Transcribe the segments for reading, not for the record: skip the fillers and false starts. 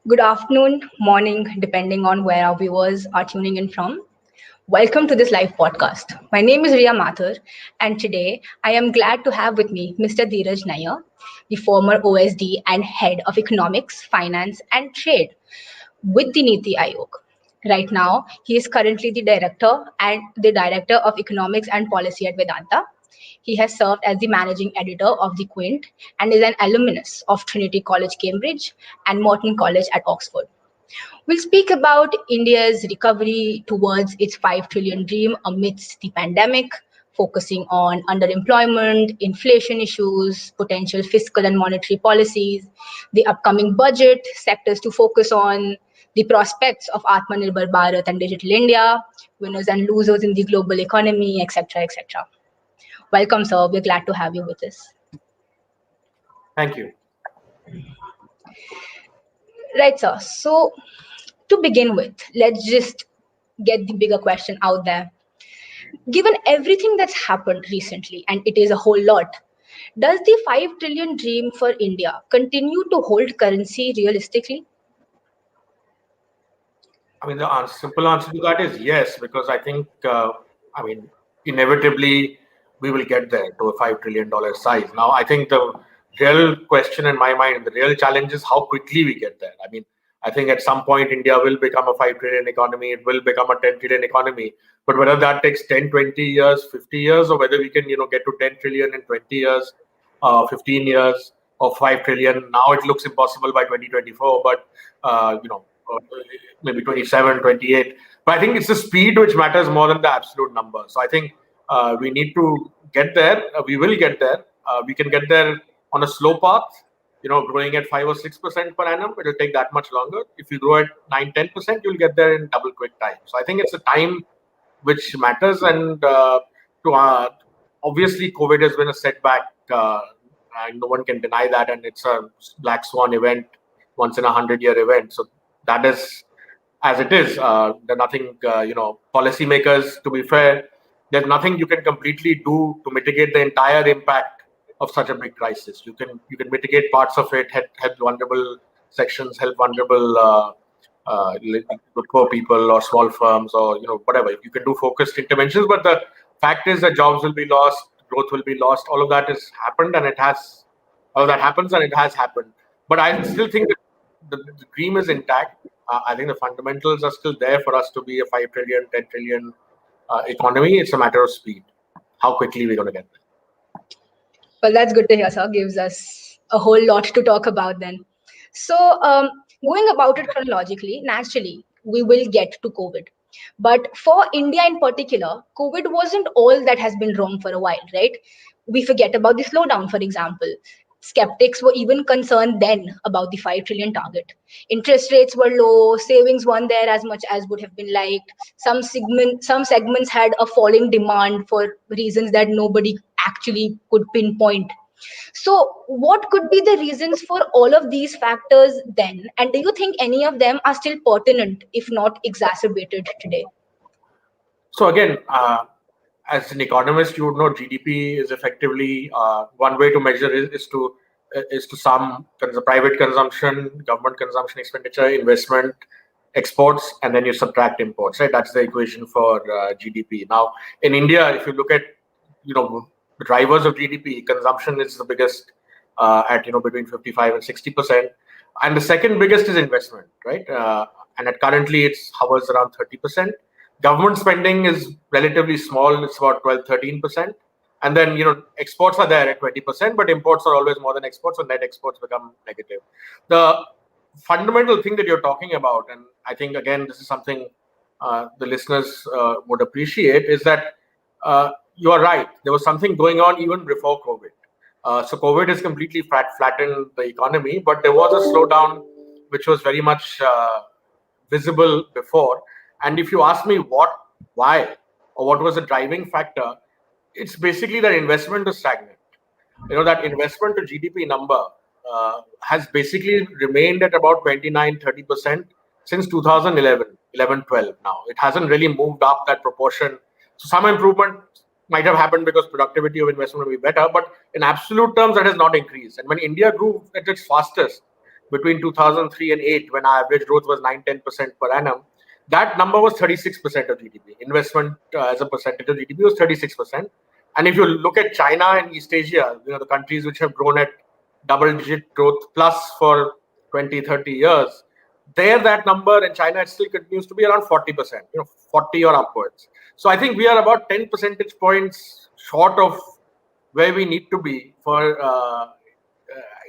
Good afternoon, morning, depending on where our viewers are tuning in from. Welcome to this live podcast. My name is Ria Mathur, and today I am glad to have with me Mr. Dheeraj Nair, the former OSD and Head of Economics, Finance and Trade with the Niti Aayog. Right now, he is currently the Director of Economics and Policy at Vedanta. He has served as the managing editor of The Quint and is an alumnus of Trinity College, Cambridge and Merton College at Oxford. We'll speak about India's recovery towards its 5 trillion dream amidst the pandemic, focusing on underemployment, inflation issues, potential fiscal and monetary policies, the upcoming budget, sectors to focus on, the prospects of Atmanirbhar Bharat and Digital India, winners and losers in the global economy, etc., etc. Welcome, sir. We're glad to have you with us. Thank you. Right, sir. So, to begin with, let's just get the bigger question out there. Given everything that's happened recently, and it is a whole lot, does the 5 trillion dream for India continue to hold currency realistically? I mean, the simple answer to that is yes, because I think, inevitably we will get there to a $5 trillion size. Now, I think the real question in my mind, the real challenge is how quickly we get there. I mean, I think at some point India will become a 5 trillion economy, it will become a 10 trillion economy. But whether that takes 10, 20 years, 50 years, or whether we can, get to 10 trillion in 20 years, 15 years, or 5 trillion, now it looks impossible by 2024. But, maybe 27, 28. But I think it's the speed which matters more than the absolute number. So I think we need to get there. We will get there. We can get there on a slow path, growing at 5 or 6% per annum. It will take that much longer. If you grow at 9, 10%, you'll get there in double quick time. So I think it's a time which matters. And obviously, COVID has been a setback. And no one can deny that. And it's a black swan event, once in 100-year event. So that is as it is. There's nothing, policymakers, to be fair, there's nothing you can completely do to mitigate the entire impact of such a big crisis. You can mitigate parts of it, help vulnerable sections, help vulnerable poor people or small firms or whatever. You can do focused interventions, but the fact is that jobs will be lost, growth will be lost. All of that has happened, and all of that happens, and it has happened. But I still think that the dream is intact. I think the fundamentals are still there for us to be a 5 trillion, 10 trillion economy. It's a matter of speed. How quickly we're going to get there. Well, that's good to hear, sir. Gives us a whole lot to talk about then. So, going about it chronologically, naturally, we will get to COVID. But for India in particular, COVID wasn't all that has been wrong for a while, right? We forget about the slowdown, for example. Skeptics were even concerned then about the 5 trillion target. Interest rates were low, savings weren't there as much as would have been liked. Some segments had a falling demand for reasons that nobody actually could pinpoint. So, what could be the reasons for all of these factors then? And do you think any of them are still pertinent, if not exacerbated today? So again, as an economist, you would know GDP is effectively one way to measure is to sum the private consumption, government consumption, expenditure, investment, exports, and then you subtract imports. Right, that's the equation for GDP. Now, in India, if you look at the drivers of GDP, consumption is the biggest at between 55 and 60%, and the second biggest is investment. Right, and currently it's hovers around 30%. Government spending is relatively small. It's about 12, 13%. And then, exports are there at 20%, but imports are always more than exports, so net exports become negative. The fundamental thing that you're talking about, and I think, again, this is something the listeners would appreciate, is that you are right. There was something going on even before COVID. So COVID has completely flattened the economy, but there was a slowdown which was very much visible before. And if you ask me why, or what was the driving factor, it's basically that investment is stagnant. That investment to GDP number has basically remained at about 29, 30% since 2011, 12 now. It hasn't really moved up that proportion. So some improvement might have happened because productivity of investment will be better, but in absolute terms, that has not increased. And when India grew at its fastest, between 2003 and 8, when our average growth was 9-10% per annum, that number was 36% of GDP. Investment as a percentage of GDP was 36%. And if you look at China and East Asia, the countries which have grown at double-digit growth plus for 20, 30 years, there that number in China, it still continues to be around 40%, 40 or upwards. So I think we are about 10 percentage points short of where we need to be for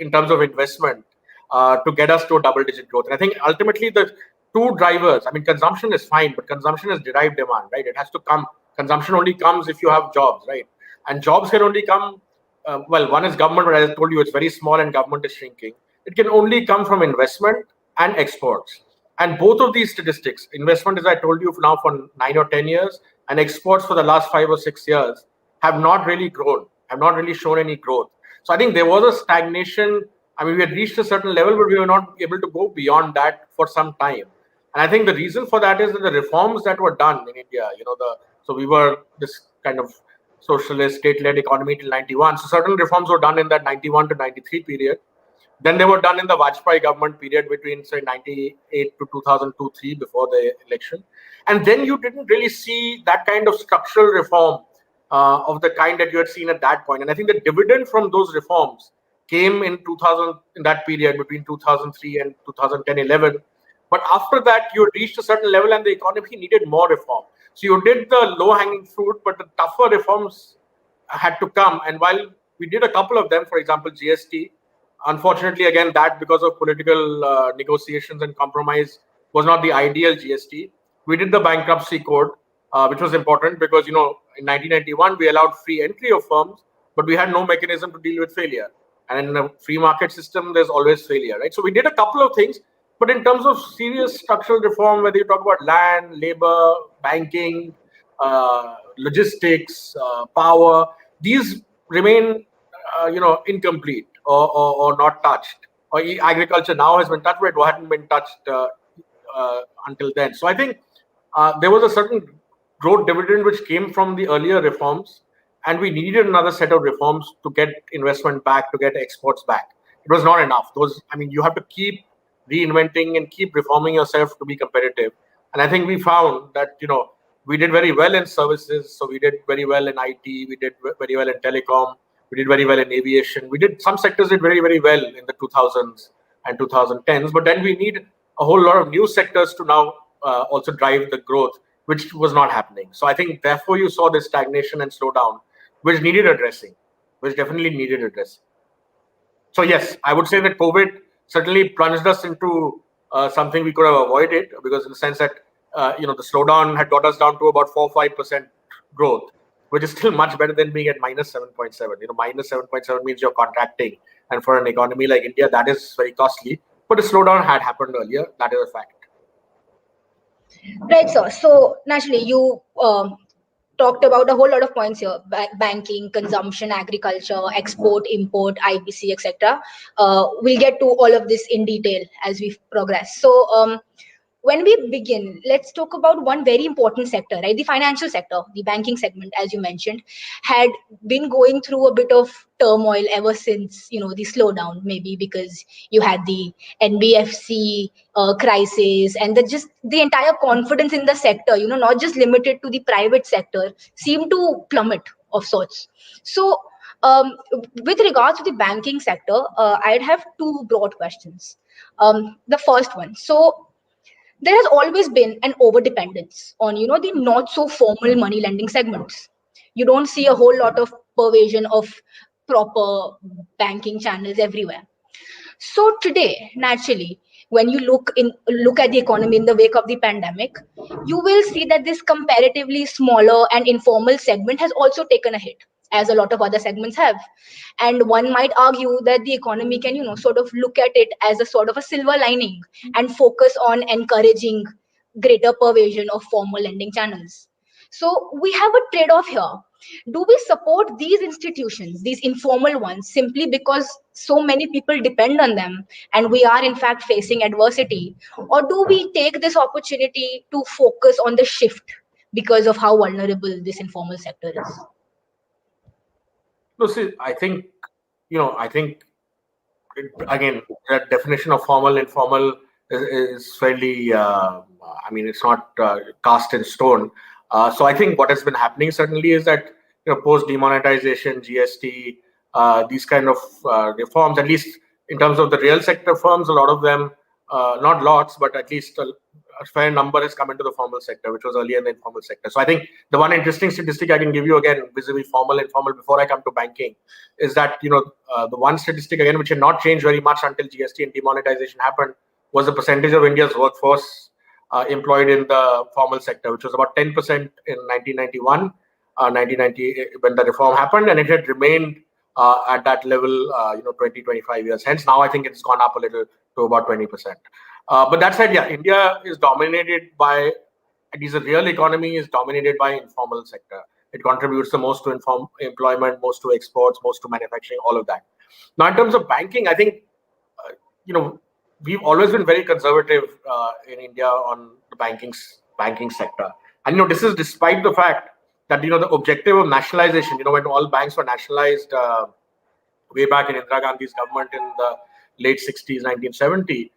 in terms of investment to get us to a double-digit growth. And I think ultimately the two drivers, I mean, consumption is fine, but consumption is derived demand, right? It has to come. Consumption only comes if you have jobs, right? And jobs can only come, well, one is government, but as I told you, it's very small and government is shrinking. It can only come from investment and exports. And both of these statistics, investment, as I told you, now for 9 or 10 years, and exports for the last 5 or 6 years, have not really grown, have not really shown any growth. So I think there was a stagnation. I mean, we had reached a certain level, but we were not able to go beyond that for some time. And I think the reason for that is that the reforms that were done in India, so we were this kind of socialist state-led economy till 91. So certain reforms were done in that 91 to 93 period. Then they were done in the Vajpayee government period between, say, 98 to 2002-3 before the election. And then you didn't really see that kind of structural reform of the kind that you had seen at that point. And I think the dividend from those reforms came in 2000, in that period between 2003 and 2010-11. But after that, you had reached a certain level and the economy needed more reform. So you did the low-hanging fruit, but the tougher reforms had to come. And while we did a couple of them, for example, GST, unfortunately, again, that because of political negotiations and compromise was not the ideal GST. We did the bankruptcy code, which was important because, in 1991, we allowed free entry of firms, but we had no mechanism to deal with failure. And in a free market system, there's always failure, right? So we did a couple of things, but in terms of serious structural reform, whether you talk about land, labor, banking, logistics, power, these remain, incomplete or not touched. Or agriculture now has been touched, but it hadn't been touched until then. So I think there was a certain growth dividend which came from the earlier reforms, and we needed another set of reforms to get investment back, to get exports back. It was not enough. You have to keep reinventing and keep reforming yourself to be competitive. And I think we found that, we did very well in services. So we did very well in IT. We did very well in telecom. We did very well in aviation. Some sectors did very, very well in the 2000s and 2010s. But then we need a whole lot of new sectors to now also drive the growth, which was not happening. So I think, therefore, you saw this stagnation and slowdown, which needed addressing, which definitely needed addressing. So yes, I would say that COVID certainly plunged us into something we could have avoided, because in the sense that, the slowdown had got us down to about 4-5% growth, which is still much better than being at minus 7.7. Minus 7.7 means you're contracting. And for an economy like India, that is very costly. But the slowdown had happened earlier. That is a fact. Right, sir. So naturally, you talked about a whole lot of points here: banking, consumption, agriculture, export, import, IBC, etc. We'll get to all of this in detail as we progress. So when we begin, let's talk about one very important sector, right? The financial sector, the banking segment, as you mentioned, had been going through a bit of turmoil ever since, the slowdown, maybe because you had the NBFC crisis, and the entire confidence in the sector, not just limited to the private sector, seemed to plummet of sorts. So with regards to the banking sector, I'd have two broad questions. The first one, so there has always been an overdependence on, the not so formal money lending segments. You don't see a whole lot of pervasion of proper banking channels everywhere. So today, naturally, when you look at the economy in the wake of the pandemic, you will see that this comparatively smaller and informal segment has also taken a hit, as a lot of other segments have. And one might argue that the economy can, sort of look at it as a sort of a silver lining and focus on encouraging greater pervasion of formal lending channels. So we have a trade-off here. Do we support these institutions, these informal ones, simply because so many people depend on them and we are in fact facing adversity? Or do we take this opportunity to focus on the shift because of how vulnerable this informal sector is? No, see, I think again, that definition of formal, informal is fairly, it's not cast in stone. So I think what has been happening certainly is that, post demonetization, GST, these kind of reforms, at least in terms of the real sector firms, a lot of them, not lots, but at least a fair number has come into the formal sector, which was earlier in the informal sector. So I think the one interesting statistic I can give you, again, vis-a-vis formal, informal, before I come to banking, is that, the one statistic, again, which had not changed very much until GST and demonetization happened, was the percentage of India's workforce employed in the formal sector, which was about 10% in 1991, 1990, when the reform happened, and it had remained at that level, 20, 25 years. Hence, now I think it's gone up a little to about 20%. But that said, yeah, India is dominated by, at least the real economy is dominated by informal sector. It contributes the most to employment, most to exports, most to manufacturing, all of that. Now, in terms of banking, I think, we've always been very conservative in India on the banking sector. And, this is despite the fact that, the objective of nationalization, when all banks were nationalized way back in Indira Gandhi's government in the late 60s, 1970,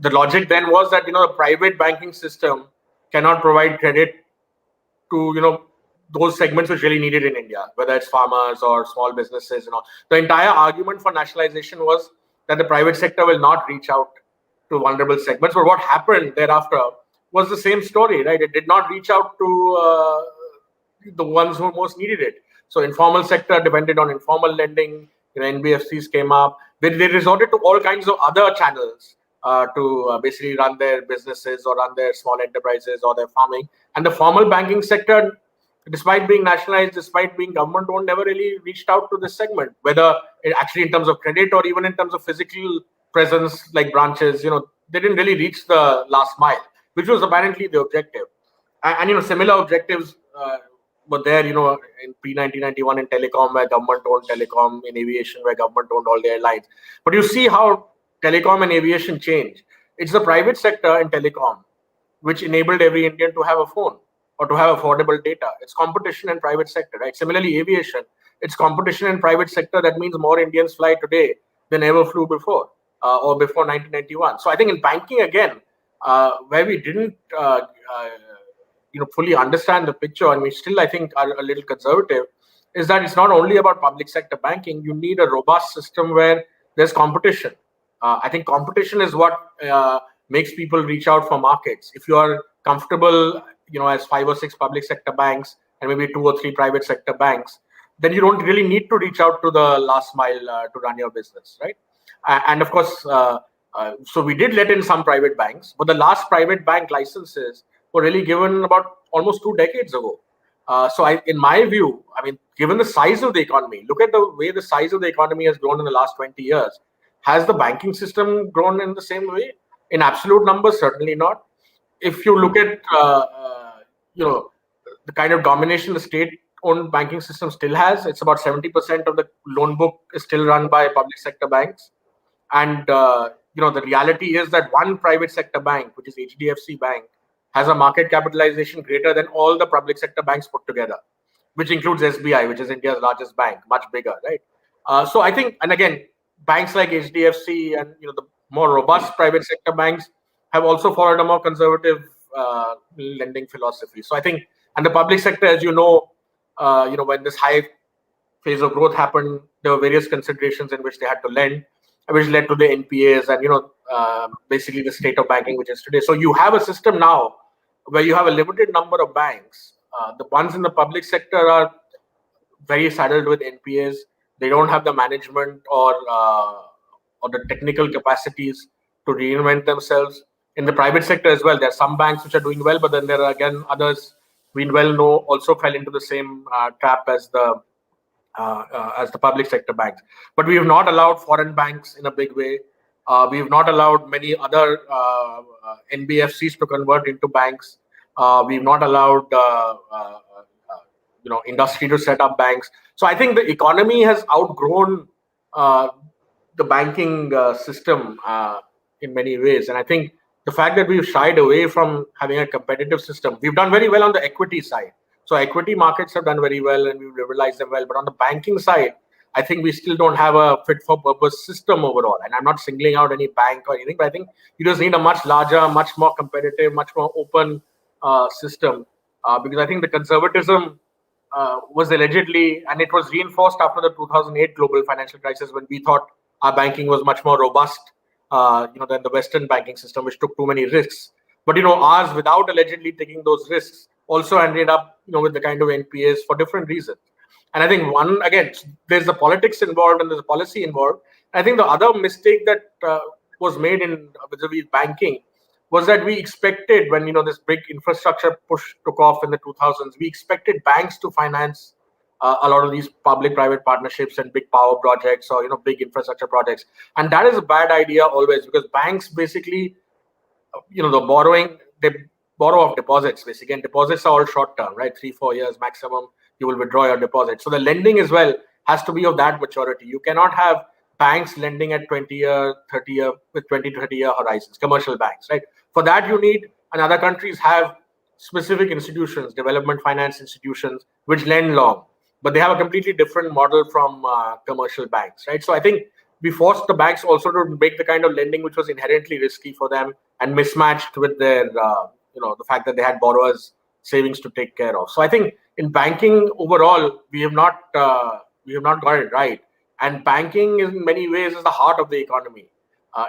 the logic then was that, the private banking system cannot provide credit to, those segments which really need it in India, whether it's farmers or small businesses and all. The entire argument for nationalization was that the private sector will not reach out to vulnerable segments. But what happened thereafter was the same story, right? It did not reach out to the ones who most needed it. So informal sector depended on informal lending. NBFCs came up. They resorted to all kinds of other channels to basically run their businesses or run their small enterprises or their farming. And the formal banking sector, despite being nationalized, despite being government-owned, never really reached out to this segment, whether it actually in terms of credit or even in terms of physical presence, like branches. They didn't really reach the last mile, which was apparently the objective. And similar objectives were there, in pre-1991 in telecom, where government-owned telecom, in aviation, where government-owned all the airlines. But you see how telecom and aviation change. It's the private sector in telecom which enabled every Indian to have a phone or to have affordable data. It's competition in private sector, right? Similarly, aviation, it's competition in private sector. That means more Indians fly today than ever flew before or before 1991. So I think in banking, again, where we didn't fully understand the picture, and we still, I think, are a little conservative, is that it's not only about public sector banking. You need a robust system where there's competition. I think competition is what makes people reach out for markets. If you are comfortable, as 5 or 6 public sector banks and maybe 2 or 3 private sector banks, then you don't really need to reach out to the last mile to run your business, right? And of course, so we did let in some private banks, but the last private bank licenses were really given about almost 2 decades ago. So in my view, given the size of the economy, look at the way the size of the economy has grown in the last 20 years. Has the banking system grown in the same way? In absolute numbers, certainly not. If you look at, the kind of domination the state-owned banking system still has, it's about 70% of the loan book is still run by public sector banks. And, the reality is that one private sector bank, which is HDFC Bank, has a market capitalization greater than all the public sector banks put together, which includes SBI, which is India's largest bank, much bigger, right? So I think, and again, banks like HDFC and the more robust private sector banks have also followed a more conservative lending philosophy. So I think, and the public sector, as when this high phase of growth happened, there were various considerations in which they had to lend, which led to the NPAs and basically the state of banking which is today. So you have a system now where you have a limited number of banks. The ones in the public sector are very saddled with NPAs. They don't have the management or the technical capacities to reinvent themselves. In the private sector as well, there are some banks which are doing well, but then there are again others we well know also fell into the same trap as the public sector banks. But we have not allowed foreign banks in a big way. We have not allowed many other NBFCs to convert into banks. We've not allowed industry to set up banks. So I think the economy has outgrown the banking system in many ways. And I think the fact that we've shied away from having a competitive system, we've done very well on the equity side. So equity markets have done very well and we've liberalized them well. But on the banking side, I think we still don't have a fit for purpose system overall. And I'm not singling out any bank or anything, but I think you just need a much larger, much more competitive, much more open system. Because I think the conservatism was allegedly, and it was reinforced after the 2008 global financial crisis when we thought our banking was much more robust, than the Western banking system, which took too many risks. But ours, without allegedly taking those risks, also ended up, with the kind of NPAs for different reasons. And I think one, again, there's the politics involved and there's a policy involved. I think the other mistake that was made in vis-a-vis banking was that we expected, when this big infrastructure push took off in the 2000s, we expected banks to finance a lot of these public-private partnerships and big power projects or big infrastructure projects. And that is a bad idea always, because banks basically, the borrowing, they borrow off deposits basically, and deposits are all short term, right? 3-4 years maximum you will withdraw your deposit. So the lending as well has to be of that maturity. You cannot have banks lending at 20-year, 30-year, with 20 to 30-year horizons, commercial banks, right? For that you need, and other countries have specific institutions, development finance institutions, which lend long, but they have a completely different model from commercial banks, right? So I think we forced the banks also to make the kind of lending which was inherently risky for them and mismatched with their, the fact that they had borrowers' savings to take care of. So I think in banking overall, we have not got it right. And banking, in many ways, is the heart of the economy.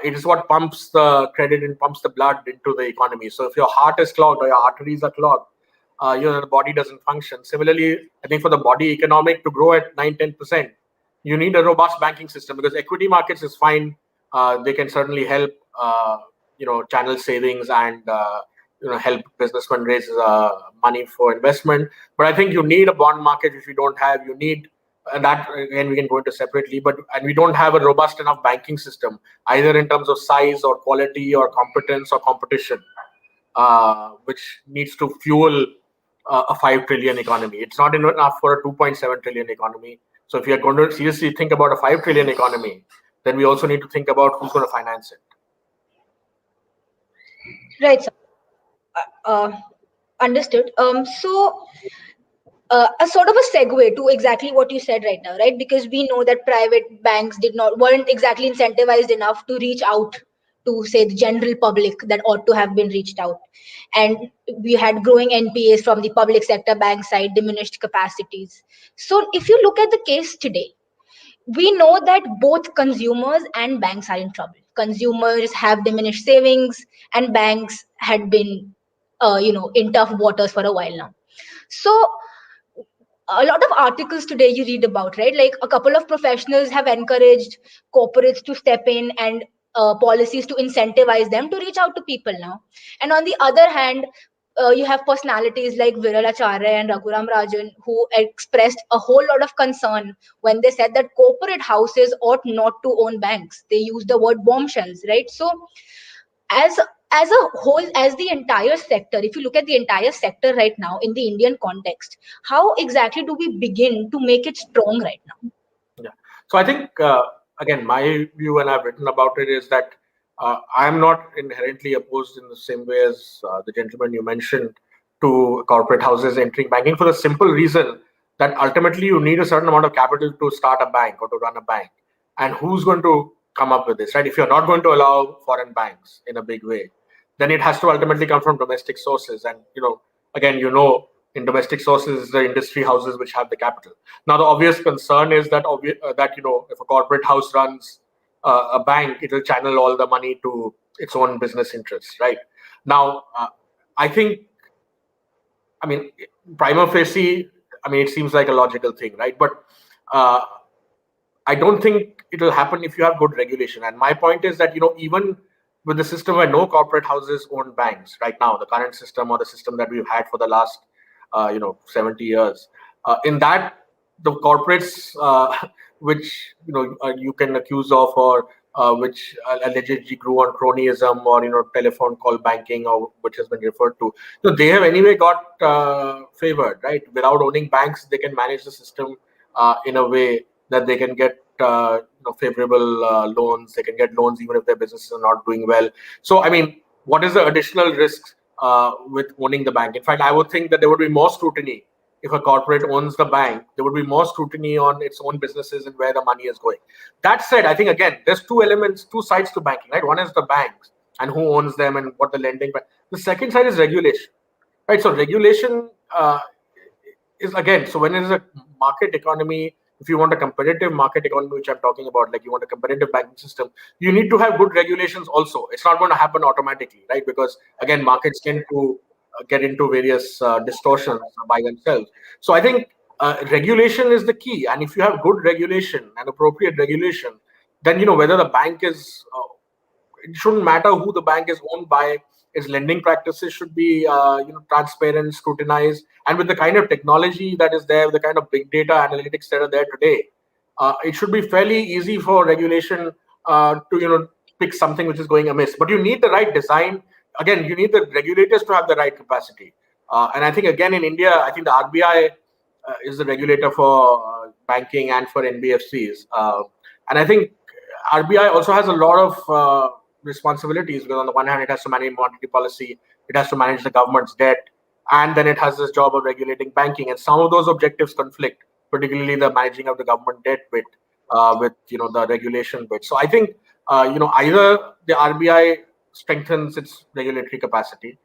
It is what pumps the credit and pumps the blood into the economy. So if your heart is clogged or your arteries are clogged, the body doesn't function. Similarly, I think for the body economic to grow at 9-10%, you need a robust banking system, because equity markets is fine. They can certainly help, channel savings and help businessmen raise money for investment. But I think you need a bond market, which we don't have. You need, and that again we can go into separately. And we don't have a robust enough banking system, either in terms of size or quality or competence or competition, which needs to fuel a 5 trillion economy. It's not enough for a 2.7 trillion economy. So if you're going to seriously think about a 5 trillion economy, then we also need to think about who's going to finance it. Right. So, understood. So a sort of a segue to exactly what you said right now, right? Because we know that private banks weren't exactly incentivized enough to reach out to, say, the general public that ought to have been reached out. And we had growing NPAs from the public sector bank side, diminished capacities. So if you look at the case today, we know that both consumers and banks are in trouble. Consumers have diminished savings, and banks had been, in tough waters for a while now. So a lot of articles today you read about, right? Like a couple of professionals have encouraged corporates to step in and policies to incentivize them to reach out to people now. And on the other hand, you have personalities like Viral Acharya and Raghuram Rajan who expressed a whole lot of concern when they said that corporate houses ought not to own banks. They used the word bombshells, right? So as as a whole, as the entire sector, if you look at the entire sector right now in the Indian context, how exactly do we begin to make it strong right now? Yeah. So I think, again, my view, and I've written about it, is that I'm not inherently opposed in the same way as the gentleman you mentioned to corporate houses entering banking, for the simple reason that ultimately you need a certain amount of capital to start a bank or to run a bank. And who's going to come up with this, right? If you're not going to allow foreign banks in a big way, then it has to ultimately come from domestic sources. And, again, in domestic sources, the industry houses which have the capital. Now, the obvious concern is that if a corporate house runs a bank, it will channel all the money to its own business interests, right? Now, I think, prima facie, it seems like a logical thing, right? But I don't think it will happen if you have good regulation. And my point is that, even with the system where no corporate houses own banks right now, the current system or the system that we've had for the last 70 years, in that the corporates which you can accuse of, or which allegedly grew on cronyism or telephone call banking, or which has been referred to, they have anyway got favored, right? Without owning banks, they can manage the system in a way that they can get favorable loans. They can get loans even if their businesses are not doing well. So what is the additional risk with owning the bank? In fact, I would think that there would be more scrutiny if a corporate owns the bank, there would be more scrutiny on its own businesses and where the money is going. That said, I think again, there's two sides to banking, right? One is the banks and who owns them and what the lending. The second side is regulation, right? So regulation is again, so when there's a market economy, if you want a competitive market economy, which I'm talking about, like you want a competitive banking system, you need to have good regulations also. It's not going to happen automatically, right? Because again, markets tend to get into various distortions by themselves. So I think regulation is the key. And if you have good regulation and appropriate regulation, then, whether the bank is, it shouldn't matter who the bank is owned by. Its lending practices should be transparent, scrutinized, and with the kind of technology that is there, the kind of big data analytics that are there today, it should be fairly easy for regulation to pick something which is going amiss. But you need the right design. Again, you need the regulators to have the right capacity. And I think again in India, I think the RBI is the regulator for banking and for NBFCs, and I think RBI also has a lot of responsibilities, because on the one hand it has to manage monetary policy, it has to manage the government's debt, and then it has this job of regulating banking, and some of those objectives conflict, particularly the managing of the government debt bit with the regulation bit. So I think either the RBI strengthens its regulatory capacity,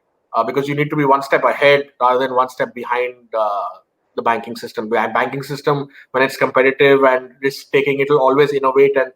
because you need to be one step ahead rather than one step behind the banking system. The banking system, when it's competitive and risk taking, it will always innovate, and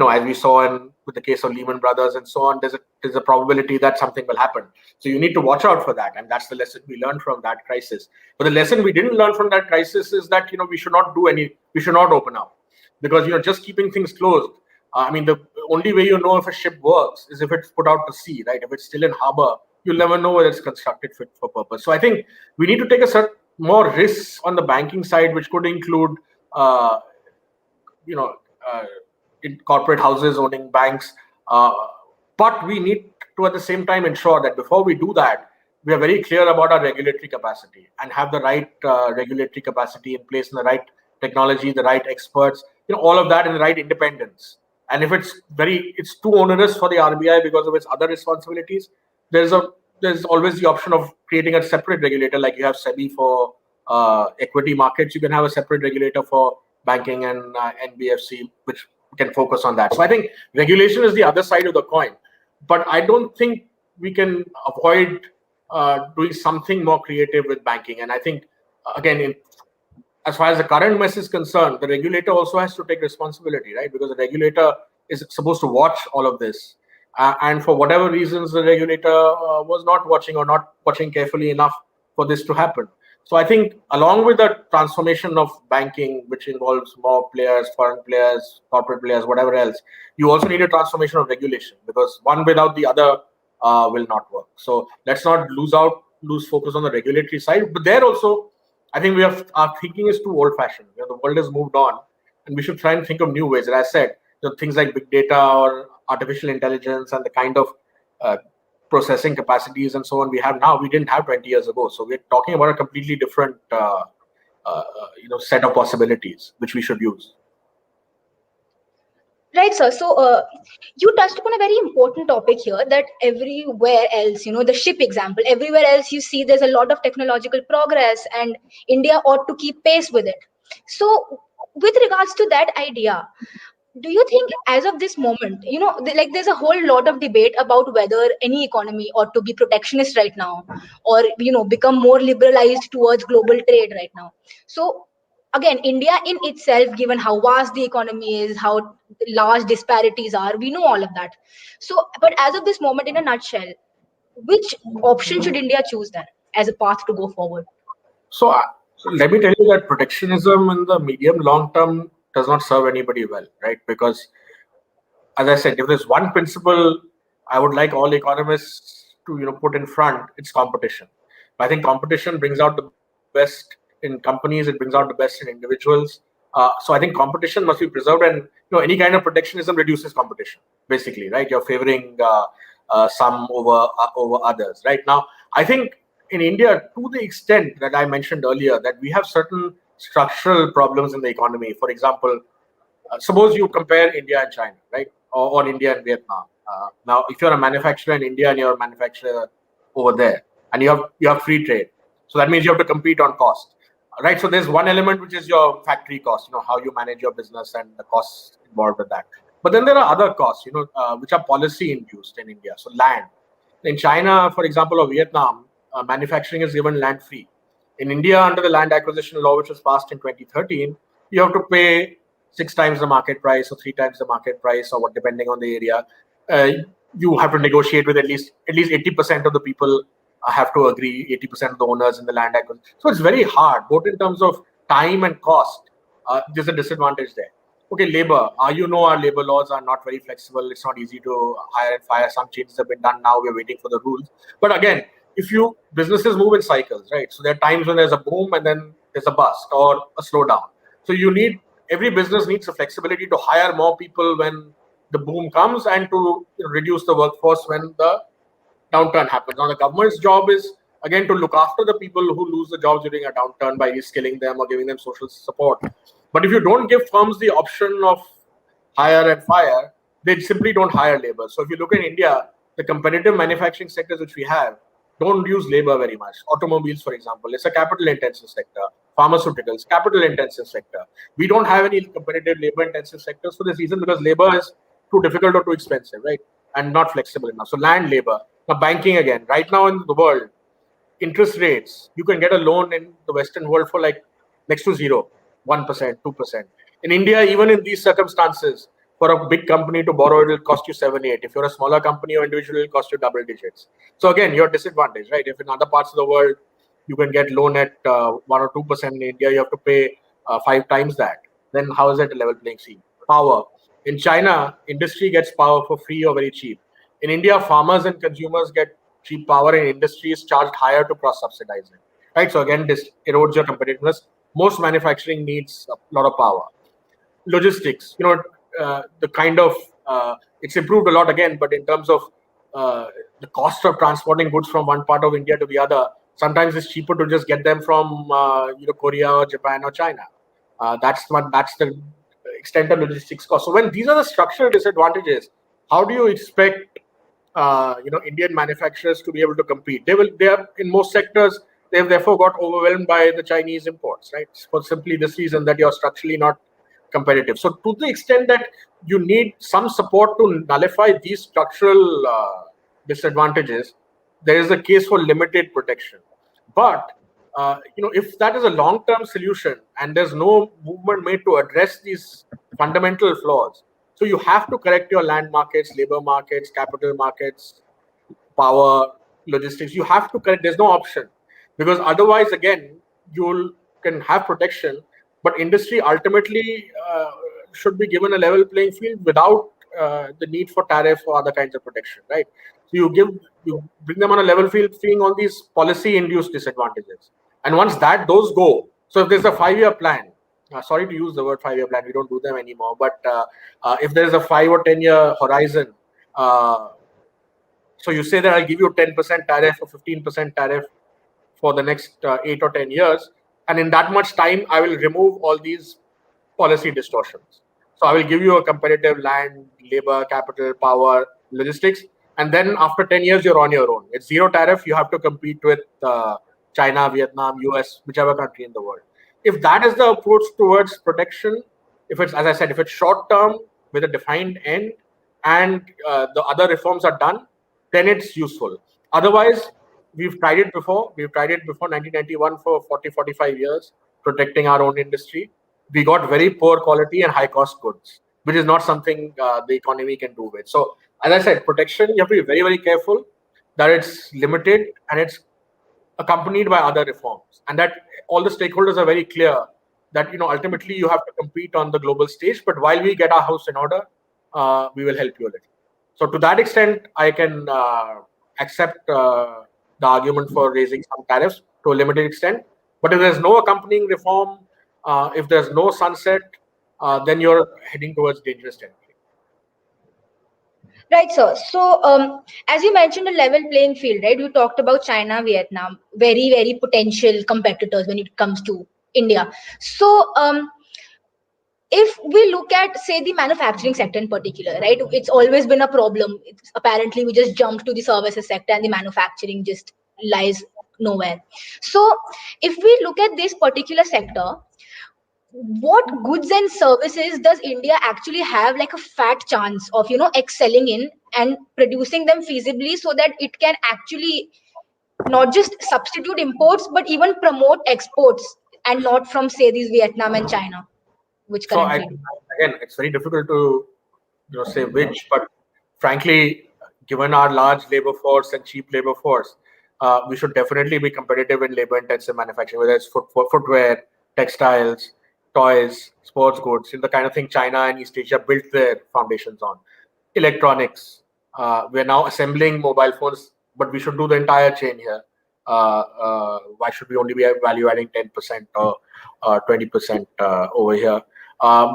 as we saw with the case of Lehman Brothers and so on, there's a probability that something will happen. So you need to watch out for that, and that's the lesson we learned from that crisis. But the lesson we didn't learn from that crisis is that we should not open up, because just keeping things closed. I mean, the only way you know if a ship works is if it's put out to sea, right? If it's still in harbor, you'll never know whether it's constructed fit for purpose. So I think we need to take a certain more risks on the banking side, which could include, in corporate houses owning banks. But we need to at the same time ensure that before we do that, we are very clear about our regulatory capacity and have the right regulatory capacity in place, and the right technology, the right experts, all of that, and the right independence. And if it's too onerous for the RBI because of its other responsibilities, there's always the option of creating a separate regulator, like you have SEBI for equity markets. You can have a separate regulator for banking and NBFC, which can focus on that. So I think regulation is the other side of the coin, but I don't think we can avoid doing something more creative with banking. And I think again, as far as the current mess is concerned, the regulator also has to take responsibility, right? Because the regulator is supposed to watch all of this, and for whatever reasons, the regulator was not watching or not watching carefully enough for this to happen. So I think along with the transformation of banking, which involves more players, foreign players, corporate players, whatever else, you also need a transformation of regulation, because one without the other will not work. So let's not lose focus on the regulatory side. But there also, I think our thinking is too old-fashioned. The world has moved on, and we should try and think of new ways. And as I said, things like big data or artificial intelligence and the kind of processing capacities and so on we have now, we didn't have 20 years ago. So we're talking about a completely different set of possibilities which we should use. Right, sir. So you touched upon a very important topic here, that everywhere else, the ship example, everywhere else you see there's a lot of technological progress, and India ought to keep pace with it. So with regards to that idea, do you think as of this moment, there's a whole lot of debate about whether any economy ought to be protectionist right now, or, become more liberalized towards global trade right now? So again, India in itself, given how vast the economy is, how large disparities are, we know all of that. So, but as of this moment, in a nutshell, which option should India choose then as a path to go forward? So let me tell you that protectionism in the medium long term does not serve anybody well, right? Because as I said, if there's one principle I would like all economists to put in front, it's competition. I think competition brings out the best in companies, it brings out the best in individuals. So I think competition must be preserved, and any kind of protectionism reduces competition, basically, right? You're favoring some over others. Right now, I think in India, to the extent that I mentioned earlier, that we have certain structural problems in the economy. For example, suppose you compare India and China, right, or India and Vietnam. Now, if you're a manufacturer in India and you're a manufacturer over there, and you have free trade, so that means you have to compete on cost. right? So there's one element which is your factory cost, how you manage your business and the costs involved with that. But then there are other costs, which are policy induced in India. So land. In China, for example, or Vietnam, manufacturing is given land free. In India, under the land acquisition law, which was passed in 2013, you have to pay 6 times the market price or 3 times the market price, or what, depending on the area. Uh, you have to negotiate with at least 80% of the people have to agree, 80% of the owners in the land acquisition. So it's very hard, both in terms of time and cost. There's a disadvantage there. Okay, labor. Our labor laws are not very flexible. It's not easy to hire and fire. Some changes have been done now. We're waiting for the rules. But again, businesses move in cycles, right? So there are times when there's a boom and then there's a bust or a slowdown. So every business needs the flexibility to hire more people when the boom comes and to reduce the workforce when the downturn happens. Now, the government's job is again to look after the people who lose the jobs during a downturn by reskilling them or giving them social support. But if you don't give firms the option of hire and fire, they simply don't hire labor. So if you look at India, the competitive manufacturing sectors which we have don't use labor very much. Automobiles, for example, it's a capital-intensive sector. Pharmaceuticals, capital-intensive sector. We don't have any competitive labor-intensive sectors for this reason, because labor is too difficult or too expensive, right? And not flexible enough. So land, labor. Now, banking again. Right now in the world, interest rates, you can get a loan in the Western world for like next to zero, 1%, 2%. In India, even in these circumstances, for a big company to borrow, it will cost you 7, 8. If you're a smaller company or individual, it will cost you double digits. So again, you're disadvantaged, right? If in other parts of the world, you can get loan at 1 or 2%, in India, you have to pay 5 times that. Then how is that a level playing field? Power. In China, industry gets power for free or very cheap. In India, farmers and consumers get cheap power, and industry is charged higher to cross-subsidize it. Right? So again, this erodes your competitiveness. Most manufacturing needs a lot of power. Logistics, the kind of it's improved a lot again, but in terms of the cost of transporting goods from one part of India to the other, sometimes it's cheaper to just get them from Korea or Japan or China. That's the extent of logistics cost. So when these are the structural disadvantages, how do you expect Indian manufacturers to be able to compete? They are in most sectors. They've therefore got overwhelmed by the Chinese imports, right? For simply this reason that you're structurally not competitive. So to the extent that you need some support to nullify these structural disadvantages, there is a case for limited protection. But if that is a long-term solution and there's no movement made to address these fundamental flaws, so you have to correct your land markets, labor markets, capital markets, power, logistics. You have to correct. There's no option, because otherwise, again, you can have protection, but industry ultimately should be given a level playing field without the need for tariff or other kinds of protection, right? So you bring them on a level field, freeing all these policy-induced disadvantages, and once those go, so if there's a 5-year plan, sorry to use the word 5-year plan, we don't do them anymore, but if there's a 5 or 10-year horizon, so you say that I'll give you 10% tariff or 15% tariff for the next 8 or 10 years, and in that much time, I will remove all these policy distortions. So I will give you a competitive land, labor, capital, power, logistics, and then after 10 years, you're on your own. It's zero tariff. You have to compete with China, Vietnam, US, whichever country in the world. If that is the approach towards protection, if it's, as I said, if it's short term with a defined end, and the other reforms are done, then it's useful. Otherwise, we've tried it before. We've tried it before 1991 for 40, 45 years, protecting our own industry. We got very poor quality and high cost goods, which is not something the economy can do with. So, as I said, protection, you have to be very, very careful that it's limited and it's accompanied by other reforms, and that all the stakeholders are very clear that ultimately you have to compete on the global stage. But while we get our house in order, we will help you a little. So to that extent, I can accept the argument for raising some tariffs to a limited extent. But if there's no accompanying reform, if there's no sunset, then you're heading towards dangerous territory. Right, sir. So, as you mentioned, a level playing field, right? You talked about China, Vietnam, very, very potential competitors when it comes to India. So, if we look at, say, the manufacturing sector in particular, right? It's always been a problem. Apparently, we just jumped to the services sector and the manufacturing just lies nowhere. So if we look at this particular sector, what goods and services does India actually have like a fat chance of, excelling in and producing them feasibly so that it can actually not just substitute imports but even promote exports, and not from say these Vietnam and China, which So currently do. again, it's very difficult to say which, but frankly, given our large labor force and cheap labor force, we should definitely be competitive in labor-intensive manufacturing, whether it's footwear, textiles, toys, sports goods, the kind of thing China and East Asia built their foundations on. Electronics. We're now assembling mobile phones, but we should do the entire chain here. Why should we only be value adding 10% or 20% over here?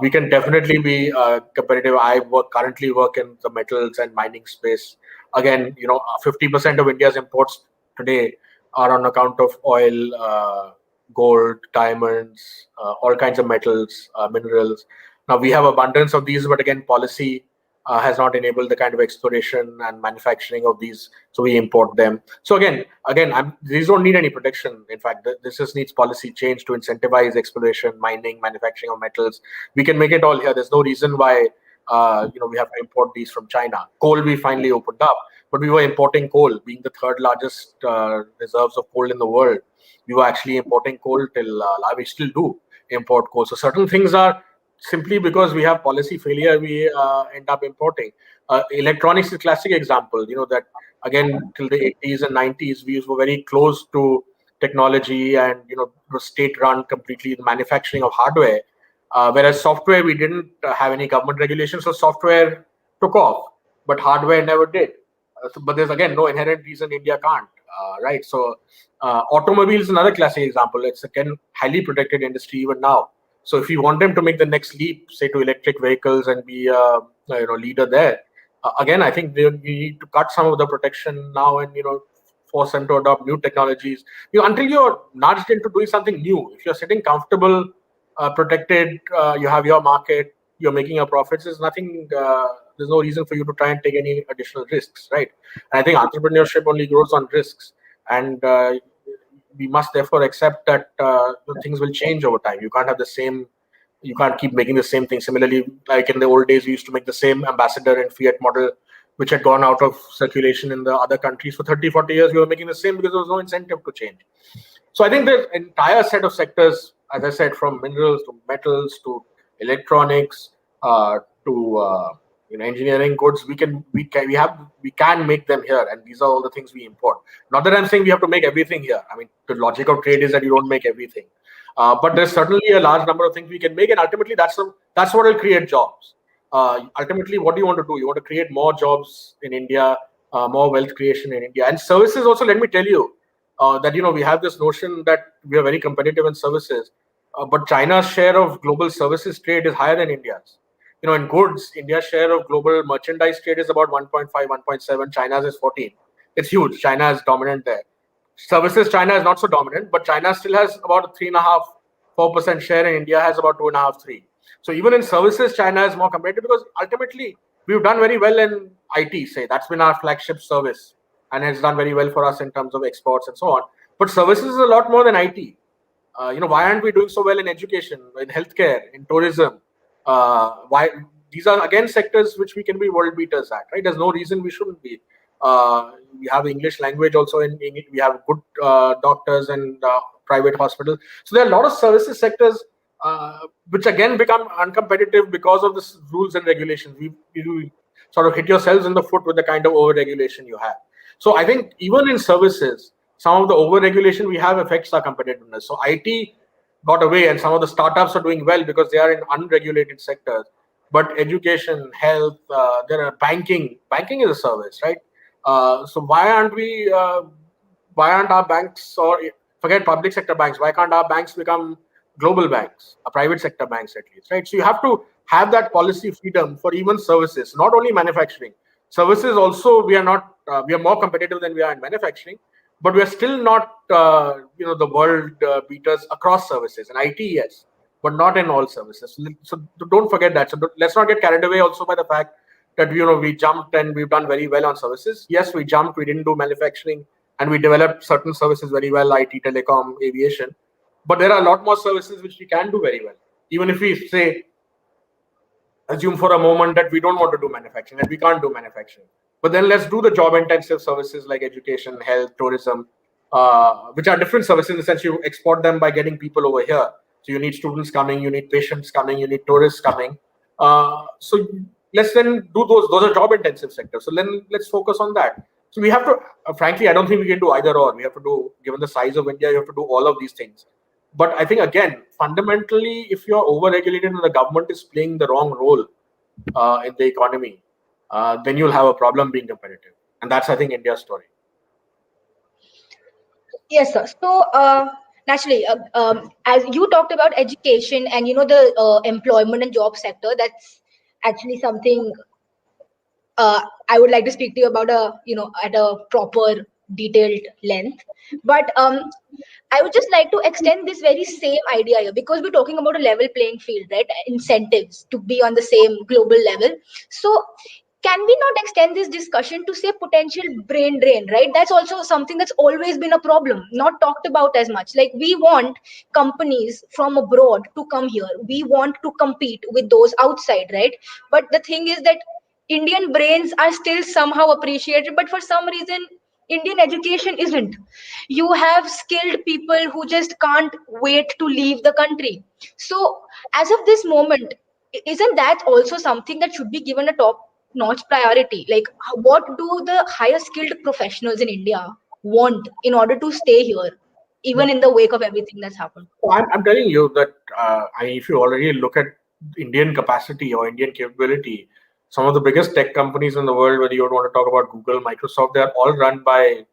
We can definitely be competitive. I currently work in the metals and mining space. Again, 50% of India's imports today are on account of oil, gold, diamonds, all kinds of metals, minerals. Now we have abundance of these, but again, policy has not enabled the kind of exploration and manufacturing of these, so we import them. So again, these don't need any protection. In fact, this just needs policy change to incentivize exploration, mining, manufacturing of metals. We can make it all here. There's no reason why we have to import these from China. Coal we finally opened up, but we were importing coal, being the third largest reserves of coal in the world. We were actually importing coal till we still do import coal. So certain things are simply because we have policy failure, we end up importing. Electronics is a classic example. That again till the 80s and 90s, we were very close to technology, and state-run completely the manufacturing of hardware. Whereas software, we didn't have any government regulation, so software took off, but hardware never did. But there's again no inherent reason India can't, right? So automobiles is another classic example. It's again highly protected industry even now. So if you want them to make the next leap, say to electric vehicles and be a leader there, again I think we need to cut some of the protection now and force them to adopt new technologies. Until you're nudged into doing something new, if you're sitting comfortable, protected, you have your market, you're making your profits. There's nothing. There's no reason for you to try and take any additional risks, right? And I think entrepreneurship only grows on risks, and we must therefore accept that things will change over time. You can't have the same. You can't keep making the same thing. Similarly, like in the old days, we used to make the same Ambassador and Fiat model, which had gone out of circulation in the other countries for 30, 40 years. We were making the same because there was no incentive to change. So I think the entire set of sectors, as I said, from minerals to metals to electronics to engineering goods, we can make them here, and these are all the things we import. Not that I'm saying we have to make everything here. I mean, the logic of trade is that you don't make everything, but there's certainly a large number of things we can make, and ultimately that's what will create jobs. Ultimately, what do you want to do? You want to create more jobs in India, more wealth creation in India, and services also. Let me tell you that we have this notion that we are very competitive in services, but China's share of global services trade is higher than India's. In goods, India's share of global merchandise trade is about 1.5, 1.7. China's is 14. It's huge. China is dominant there. Services, China is not so dominant, but China still has about 3.5, 4% share, and India has about 2.5, 3. So even in services, China is more competitive because ultimately we've done very well in IT. Say that's been our flagship service, and it's done very well for us in terms of exports and so on. But services is a lot more than IT. Why aren't we doing so well in education, in healthcare, in tourism? Why these are again sectors which we can be world beaters at, right? There's no reason we shouldn't be. We have English language also we have good doctors and private hospitals. So there are a lot of services sectors which again become uncompetitive because of the rules and regulations. You sort of hit yourselves in the foot with the kind of over-regulation you have. So I think even in services, some of the over-regulation we have affects our competitiveness. So IT got away, and some of the startups are doing well because they are in unregulated sectors. But education, health, there are banking. Banking is a service, right? So why aren't our banks, or forget public sector banks, why can't our banks become global banks, private sector banks at least, right? So you have to have that policy freedom for even services, not only manufacturing. Services also, we are more competitive than we are in manufacturing, but we are still not the world beaters across services. And IT, yes, but not in all services. So don't forget that. So let's not get carried away also by the fact that we jumped and we've done very well on services. Yes, we jumped. We didn't do manufacturing and we develop certain services very well, IT, telecom, aviation. But there are a lot more services which we can do very well. Even if we say, assume for a moment that we don't want to do manufacturing, that we can't do manufacturing. But then let's do the job-intensive services like education, health, tourism, which are different services in the sense you export them by getting people over here. So you need students coming, you need patients coming, you need tourists coming. So let's then do those. Those are job-intensive sectors. So then let's focus on that. So we have to, frankly, I don't think we can do either or. We have to do, given the size of India, you have to do all of these things. But I think, again, fundamentally, if you're over-regulated and the government is playing the wrong role in the economy, then you'll have a problem being competitive. And that's, I think, India's story. Yes, sir. So, naturally, as you talked about education and the employment and job sector, that's actually something I would like to speak to you about at a proper detailed length. But I would just like to extend this very same idea here because we're talking about a level playing field, right? Incentives to be on the same global level. So can we not extend this discussion to say potential brain drain, right? That's also something that's always been a problem, not talked about as much. Like we want companies from abroad to come here. We want to compete with those outside, right? But the thing is that Indian brains are still somehow appreciated, but for some reason, Indian education isn't. You have skilled people who just can't wait to leave the country. So, as of this moment, isn't that also something that should be given a top notch priority? Like, what do the higher skilled professionals in India want in order to stay here, even in the wake of everything that's happened? So I'm telling you that if you already look at Indian capacity or Indian capability, some of the biggest tech companies in the world, whether you want to talk about Google, Microsoft, they are all run by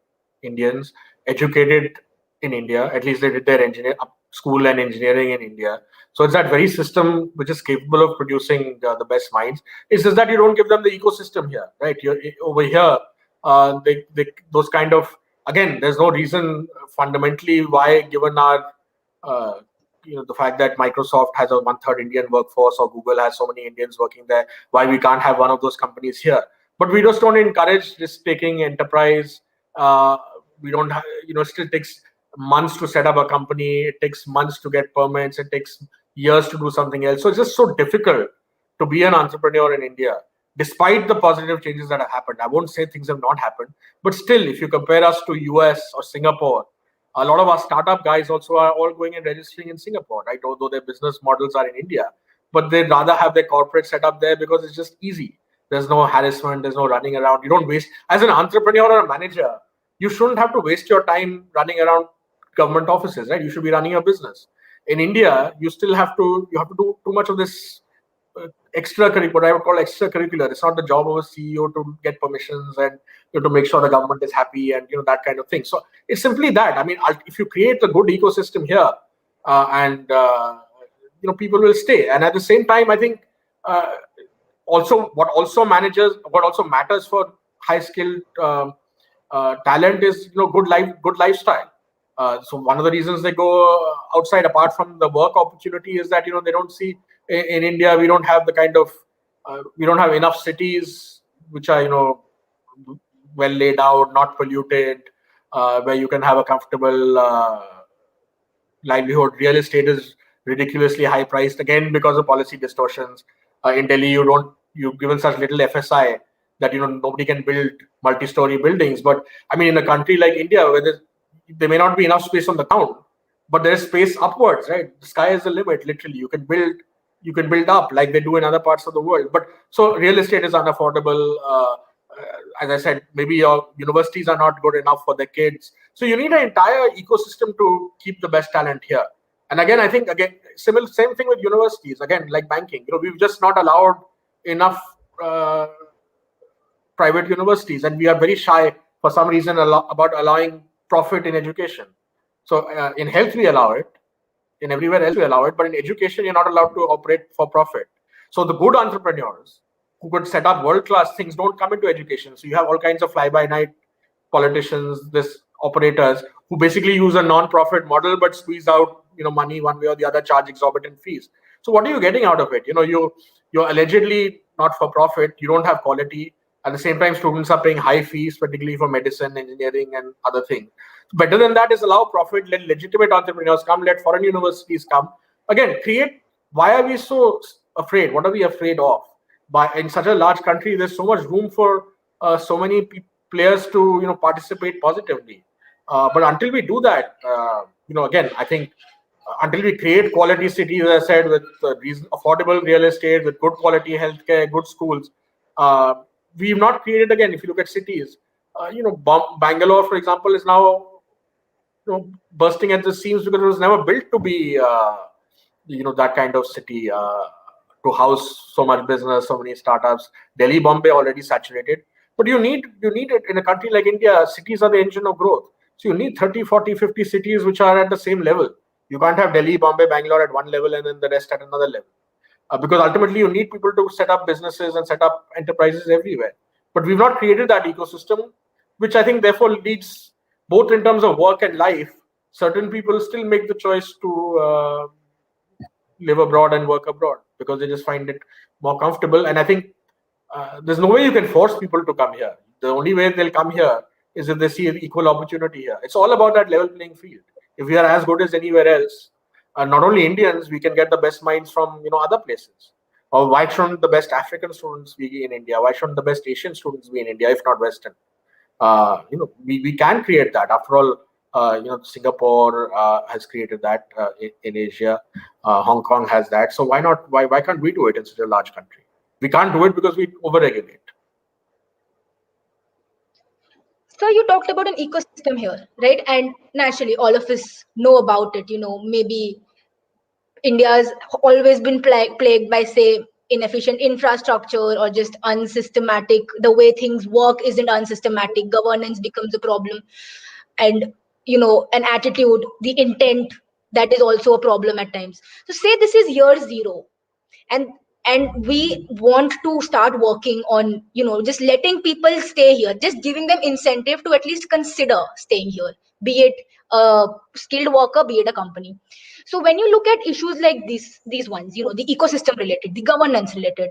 Indians, educated in India. At least they did their school and engineering in India. So it's that very system which is capable of producing the best minds. It's just that you don't give them the ecosystem here, right? You're over here. Those kind of, again, there's no reason fundamentally why, given our uh, the fact that Microsoft has a 1/3 Indian workforce or Google has so many Indians working there, why we can't have one of those companies here. But we just don't encourage risk-taking enterprise. We don't have, it still takes months to set up a company. It takes months to get permits. It takes years to do something else. So it's just so difficult to be an entrepreneur in India, despite the positive changes that have happened. I won't say things have not happened, but still, if you compare us to US or Singapore, a lot of our startup guys also are all going and registering in Singapore, right? Although their business models are in India, but they'd rather have their corporate set up there because it's just easy. There's no harassment, there's no running around. You don't waste, as an entrepreneur or a manager, you shouldn't have to waste your time running around government offices, right? You should be running your business. In India, you have to do too much of this extracurricular, what I would call extracurricular. It's not the job of a CEO to get permissions and to make sure the government is happy and that kind of thing. So it's simply that. I mean, if you create a good ecosystem here, and people will stay. And at the same time, I think what also matters for high skilled talent is good lifestyle. So one of the reasons they go outside, apart from the work opportunity, is that they don't see in India we don't have the kind of we don't have enough cities which are well laid out, not polluted, where you can have a comfortable livelihood. Real estate is ridiculously high priced again because of policy distortions. In Delhi, you've given such little FSI that nobody can build multi-story buildings. But I mean, in a country like India, where there may not be enough space on the ground, but there's space upwards, right? The sky is the limit. Literally, you can build up like they do in other parts of the world. But so real estate is unaffordable. As I said, maybe your universities are not good enough for the kids. So you need an entire ecosystem to keep the best talent here. And again, I think same thing with universities. Again, like banking, we've just not allowed enough private universities, and we are very shy for some reason about allowing profit in education. So in health we allow it, in everywhere else we allow it, but in education you're not allowed to operate for profit. So the good entrepreneurs who could set up world-class things don't come into education. So you have all kinds of fly-by-night politicians, this operators who basically use a non-profit model but squeeze out money one way or the other, charge exorbitant fees. So what are you getting out of it? You're allegedly not for profit. You don't have quality. At the same time, students are paying high fees, particularly for medicine, engineering, and other things. Better than that is allow profit, let legitimate entrepreneurs come, let foreign universities come. Again, create. Why are we so afraid? What are we afraid of? In such a large country, there's so much room for so many players to participate positively. But until we do that, again, I think until we create quality cities, as I said, with affordable real estate, with good quality healthcare, good schools, we've not created. Again, if you look at cities, Bangalore, for example, is now bursting at the seams because it was never built to be that kind of city, to house so much business, so many startups. Delhi, Bombay already saturated, but you need it in a country like India. Cities are the engine of growth, so you need 30, 40, 50 cities which are at the same level. You can't have Delhi, Bombay, Bangalore at one level and then the rest at another level, because ultimately you need people to set up businesses and set up enterprises everywhere. But we've not created that ecosystem, which I think therefore leads, both in terms of work and life, certain people still make the choice to live abroad and work abroad because they just find it more comfortable. And I think there's no way you can force people to come here. The only way they'll come here is if they see an equal opportunity here. It's all about that level playing field. If we are as good as anywhere else, not only Indians, we can get the best minds from other places. Or why shouldn't the best African students be in India? Why shouldn't the best Asian students be in India, if not Western? We can create that. After all, Singapore has created that in Asia. Hong Kong has that. So why not? Why can't we do it in such a large country? We can't do it because we overregulate. So you talked about an ecosystem here, right? And naturally, all of us know about it. Maybe India's always been plagued by, say, inefficient infrastructure or just unsystematic. The way things work isn't unsystematic. Governance becomes a problem, and an attitude, the intent, that is also a problem at times. So say this is year zero, and we want to start working on just letting people stay here, just giving them incentive to at least consider staying here, be it a skilled worker, be it a company. So when you look at issues like these ones, the ecosystem related, the governance related,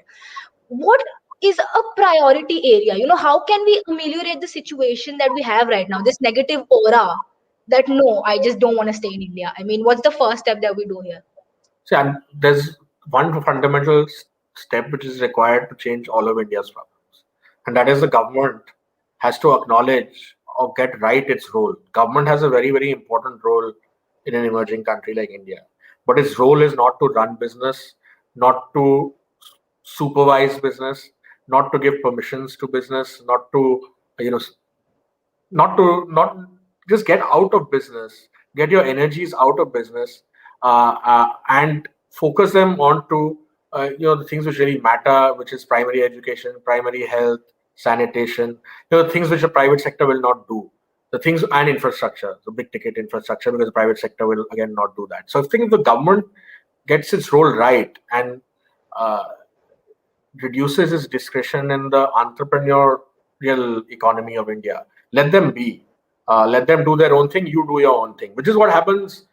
what is a priority area? How can we ameliorate the situation that we have right now, this negative aura that no, I just don't want to stay in India? I mean, what's the first step that we do here? See, and there's one fundamental step which is required to change all of India's problems, and that is the government has to acknowledge or get right its role. Government has a very, very important role in an emerging country like India, but its role is not to run business, not to supervise business, not to give permissions to business, not to you know not just get out of business, get your energies out of business, and focus them on to the things which really matter, which is primary education, primary health, sanitation, things which the private sector will not do. The things, and infrastructure, the big ticket infrastructure, because the private sector will again not do that. So I think if the government gets its role right and uh, reduces its discretion in the entrepreneurial economy of India, let them be. Let them do their own thing. You do your own thing, which is what happens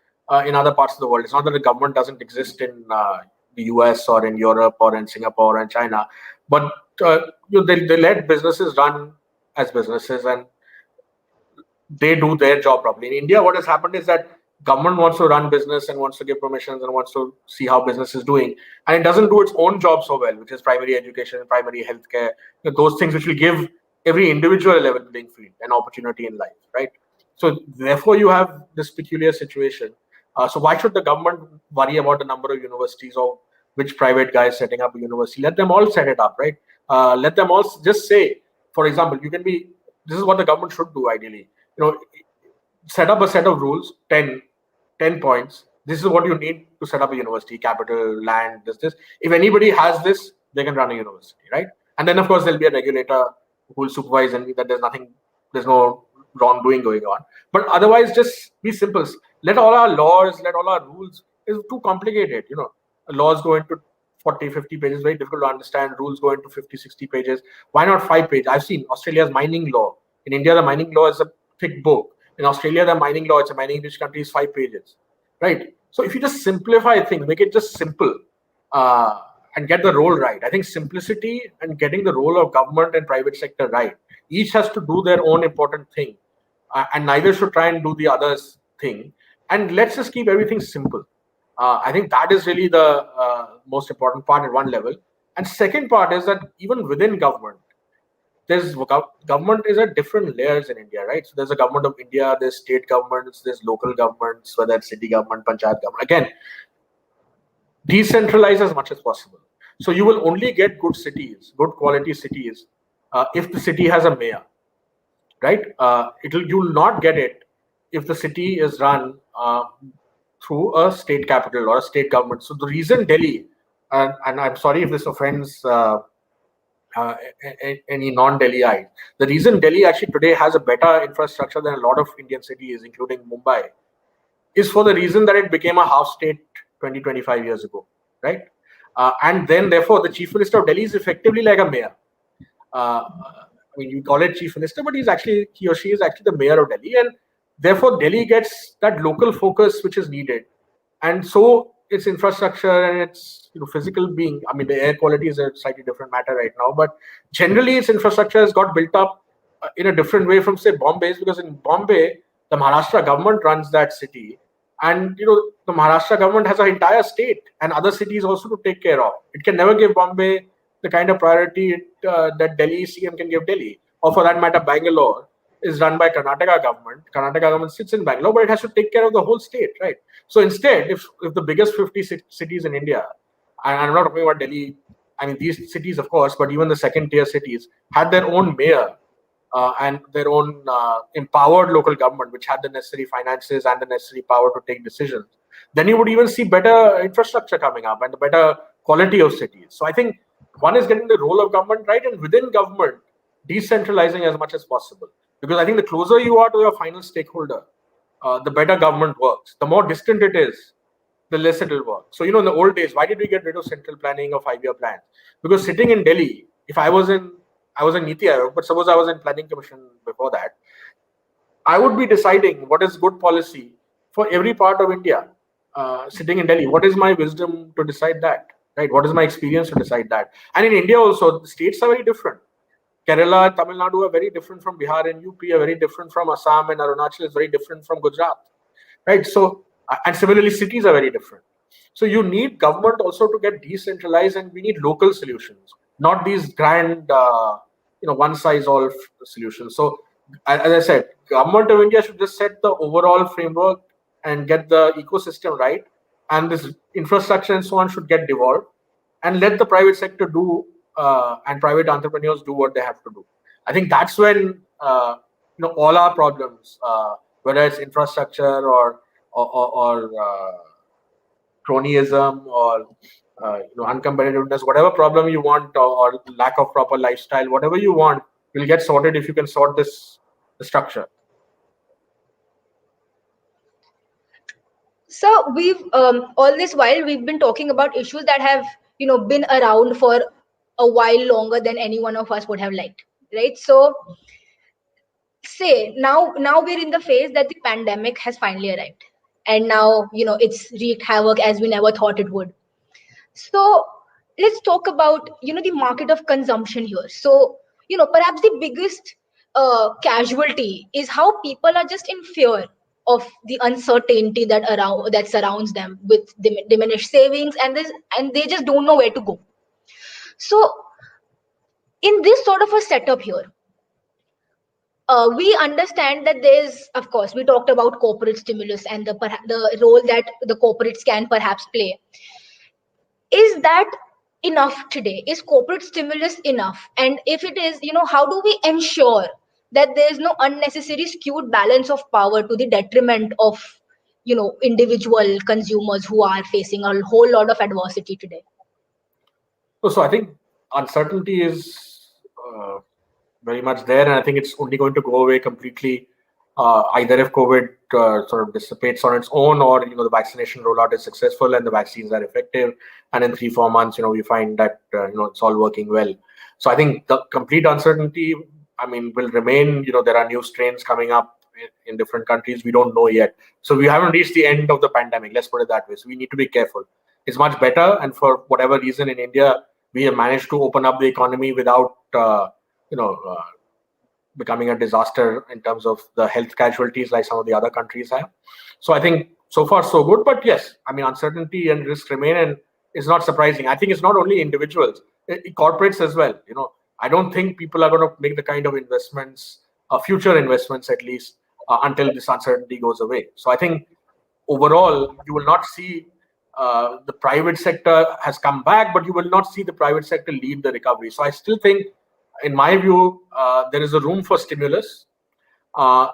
in other parts of the world. It's not that the government doesn't exist in the US or in Europe or in Singapore and China, but they let businesses run as businesses and they do their job properly. In India, what has happened is that government wants to run business and wants to give permissions and wants to see how business is doing, and it doesn't do its own job so well, which is primary education, primary healthcare, those things which will give every individual a level playing field, an opportunity in life, right? So therefore, you have this peculiar situation. So why should the government worry about the number of universities or which private guy is setting up a university? Let them all set it up, right? Let them all just say, for example, you can be. This is what the government should do ideally. Set up a set of rules, 10 points. This is what you need to set up a university: capital, land, this. If anybody has this, they can run a university, right? And then, of course, there'll be a regulator who will supervise and that there's no wrongdoing going on. But otherwise, just be simple. Let all our laws, let all our rules. It's too complicated, Laws go into 40, 50 pages, very difficult to understand. Rules go into 50, 60 pages. Why not 5 pages? I've seen Australia's mining law. In India, the mining law is a thick book. In Australia, the mining law, it's a mining rich country, is 5 pages, right? So if you just simplify things, make it just simple, and get the role right. I think simplicity and getting the role of government and private sector right. Each has to do their own important thing, and neither should try and do the other's thing. And let's just keep everything simple. I think that is really the most important part at one level. And second part is that even within government, government is at different layers in India, right? So there's a government of India, there's state governments, there's local governments, whether it's city government, panchayat government. Again, decentralize as much as possible. So you will only get good cities, good quality cities, if the city has a mayor, right? You will not get it if the city is run through a state capital or a state government. So the reason Delhi, and I'm sorry if this offends any non-Delhiite, the reason Delhi actually today has a better infrastructure than a lot of Indian cities, including Mumbai, is for the reason that it became a half state 20-25 years ago, right? And then therefore the chief minister of Delhi is effectively like a mayor. I mean, you call it chief minister, but he or she is actually the mayor of Delhi, and therefore Delhi gets that local focus which is needed. And so its infrastructure and its physical being, I mean, the air quality is a slightly different matter right now, but generally its infrastructure has got built up in a different way from, say, Bombay's, because in Bombay, the Maharashtra government runs that city, and the Maharashtra government has an entire state and other cities also to take care of. It can never give Bombay the kind of priority that Delhi CM can give Delhi, or for that matter, Bangalore is run by Karnataka government. Karnataka government sits in Bangalore, but it has to take care of the whole state, right? So instead, if the biggest 50 cities in India, and I'm not talking about Delhi, I mean these cities of course, but even the second tier cities had their own mayor and their own empowered local government, which had the necessary finances and the necessary power to take decisions, then you would even see better infrastructure coming up and the better quality of cities. So I think one is getting the role of government right, and within government, decentralizing as much as possible. Because I think the closer you are to your final stakeholder, the better government works. The more distant it is, the less it will work. So, in the old days, why did we get rid of central planning or 5-year plans? Because sitting in Delhi, if I was in Niti Aayog, but suppose I was in planning commission before that, I would be deciding what is good policy for every part of India. Sitting in Delhi, what is my wisdom to decide that? Right? What is my experience to decide that? And in India also, the states are very different. Kerala and Tamil Nadu are very different from Bihar, and UP are very different from Assam, and Arunachal is very different from Gujarat, right? So, and similarly, cities are very different. So you need government also to get decentralized, and we need local solutions, not these grand, one-size-all solutions. So, as I said, government of India should just set the overall framework and get the ecosystem right, and this infrastructure and so on should get devolved, and let the private sector do and private entrepreneurs do what they have to do. I think that's when all our problems, whether it's infrastructure or cronyism or uncompetitiveness, whatever problem you want, or lack of proper lifestyle, whatever you want, will get sorted if you can sort the structure. So we've all this while we've been talking about issues that have been around for a while longer than any one of us would have liked, right? So say now we're in the phase that the pandemic has finally arrived, and now it's wreaked havoc as we never thought it would. So let's talk about the market of consumption here. So perhaps the biggest casualty is how people are just in fear of the uncertainty that surrounds them with diminished savings, and they just don't know where to go. So in this sort of a setup here, we understand that there's, of course, we talked about corporate stimulus and the role that the corporates can perhaps play. Is that enough today? Is corporate stimulus enough? And if it is, how do we ensure that there is no unnecessary skewed balance of power to the detriment of individual consumers who are facing a whole lot of adversity today? So I think uncertainty is very much there, and I think it's only going to go away completely either if COVID sort of dissipates on its own, or the vaccination rollout is successful and the vaccines are effective, and in 3-4 months we find that it's all working well. So I think the complete uncertainty, will remain. There are new strains coming up in different countries. We don't know yet, so we haven't reached the end of the pandemic. Let's put it that way. So we need to be careful. is much better. And for whatever reason in India, we have managed to open up the economy without, you know, becoming a disaster in terms of the health casualties like some of the other countries have. So I think so far so good. But yes, I mean, uncertainty and risk remain, and it's not surprising. I think it's not only individuals, corporates as well. You know, I don't think people are going to make the kind of investments, future investments at least, until this uncertainty goes away. So I think overall, you will not see the private sector has come back, but you will not see the private sector lead the recovery. So I still think, in my view, there is a room for stimulus uh,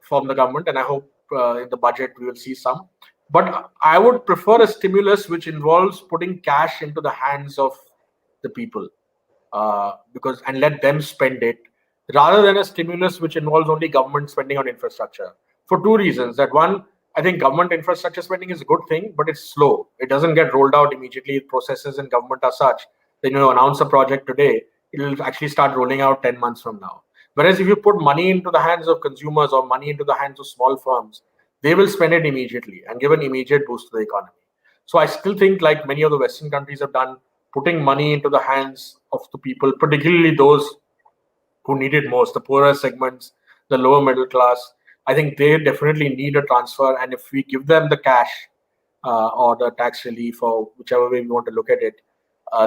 from the government, and I hope in the budget we will see some. But I would prefer a stimulus which involves putting cash into the hands of the people, because and let them spend it, rather than a stimulus which involves only government spending on infrastructure. For two reasons: that one, I think government infrastructure spending is a good thing, but it's slow. It doesn't get rolled out immediately. Processes in government are such that you announce a project today, it'll actually start rolling out 10 months from now. Whereas if you put money into the hands of consumers or money into the hands of small firms, they will spend it immediately and give an immediate boost to the economy. So I still think, like many of the Western countries have done, putting money into the hands of the people, particularly those who need it most, the poorer segments, the lower middle class. I think they definitely need a transfer. And if we give them the cash or the tax relief, or whichever way we want to look at it,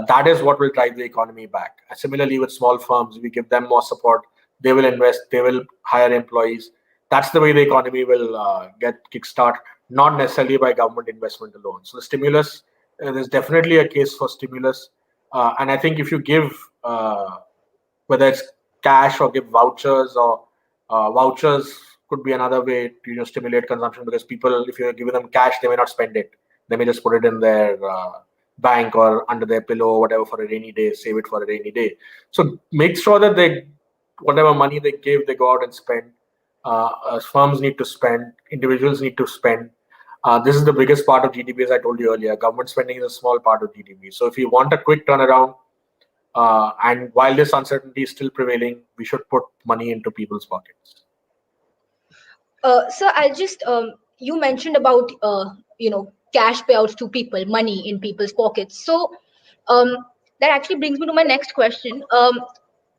that is what will drive the economy back. Similarly, with small firms, we give them more support. They will invest, they will hire employees. That's the way the economy will get kickstart, not necessarily by government investment alone. So the stimulus, there's definitely a case for stimulus. And I think if you give, whether it's cash or give vouchers, or vouchers could be another way to stimulate consumption, because people, if you're giving them cash, they may not spend it. They may just put it in their bank or under their pillow or whatever for a rainy day, save it for a rainy day. So make sure that they, whatever money they give, they go out and spend. Firms need to spend, individuals need to spend. This is the biggest part of GDP, as I told you earlier. Government spending is a small part of GDP. So if you want a quick turnaround, and while this uncertainty is still prevailing, we should put money into people's pockets. So I'll just you mentioned about cash payouts to people, money in people's pockets. So um, that actually brings me to my next question.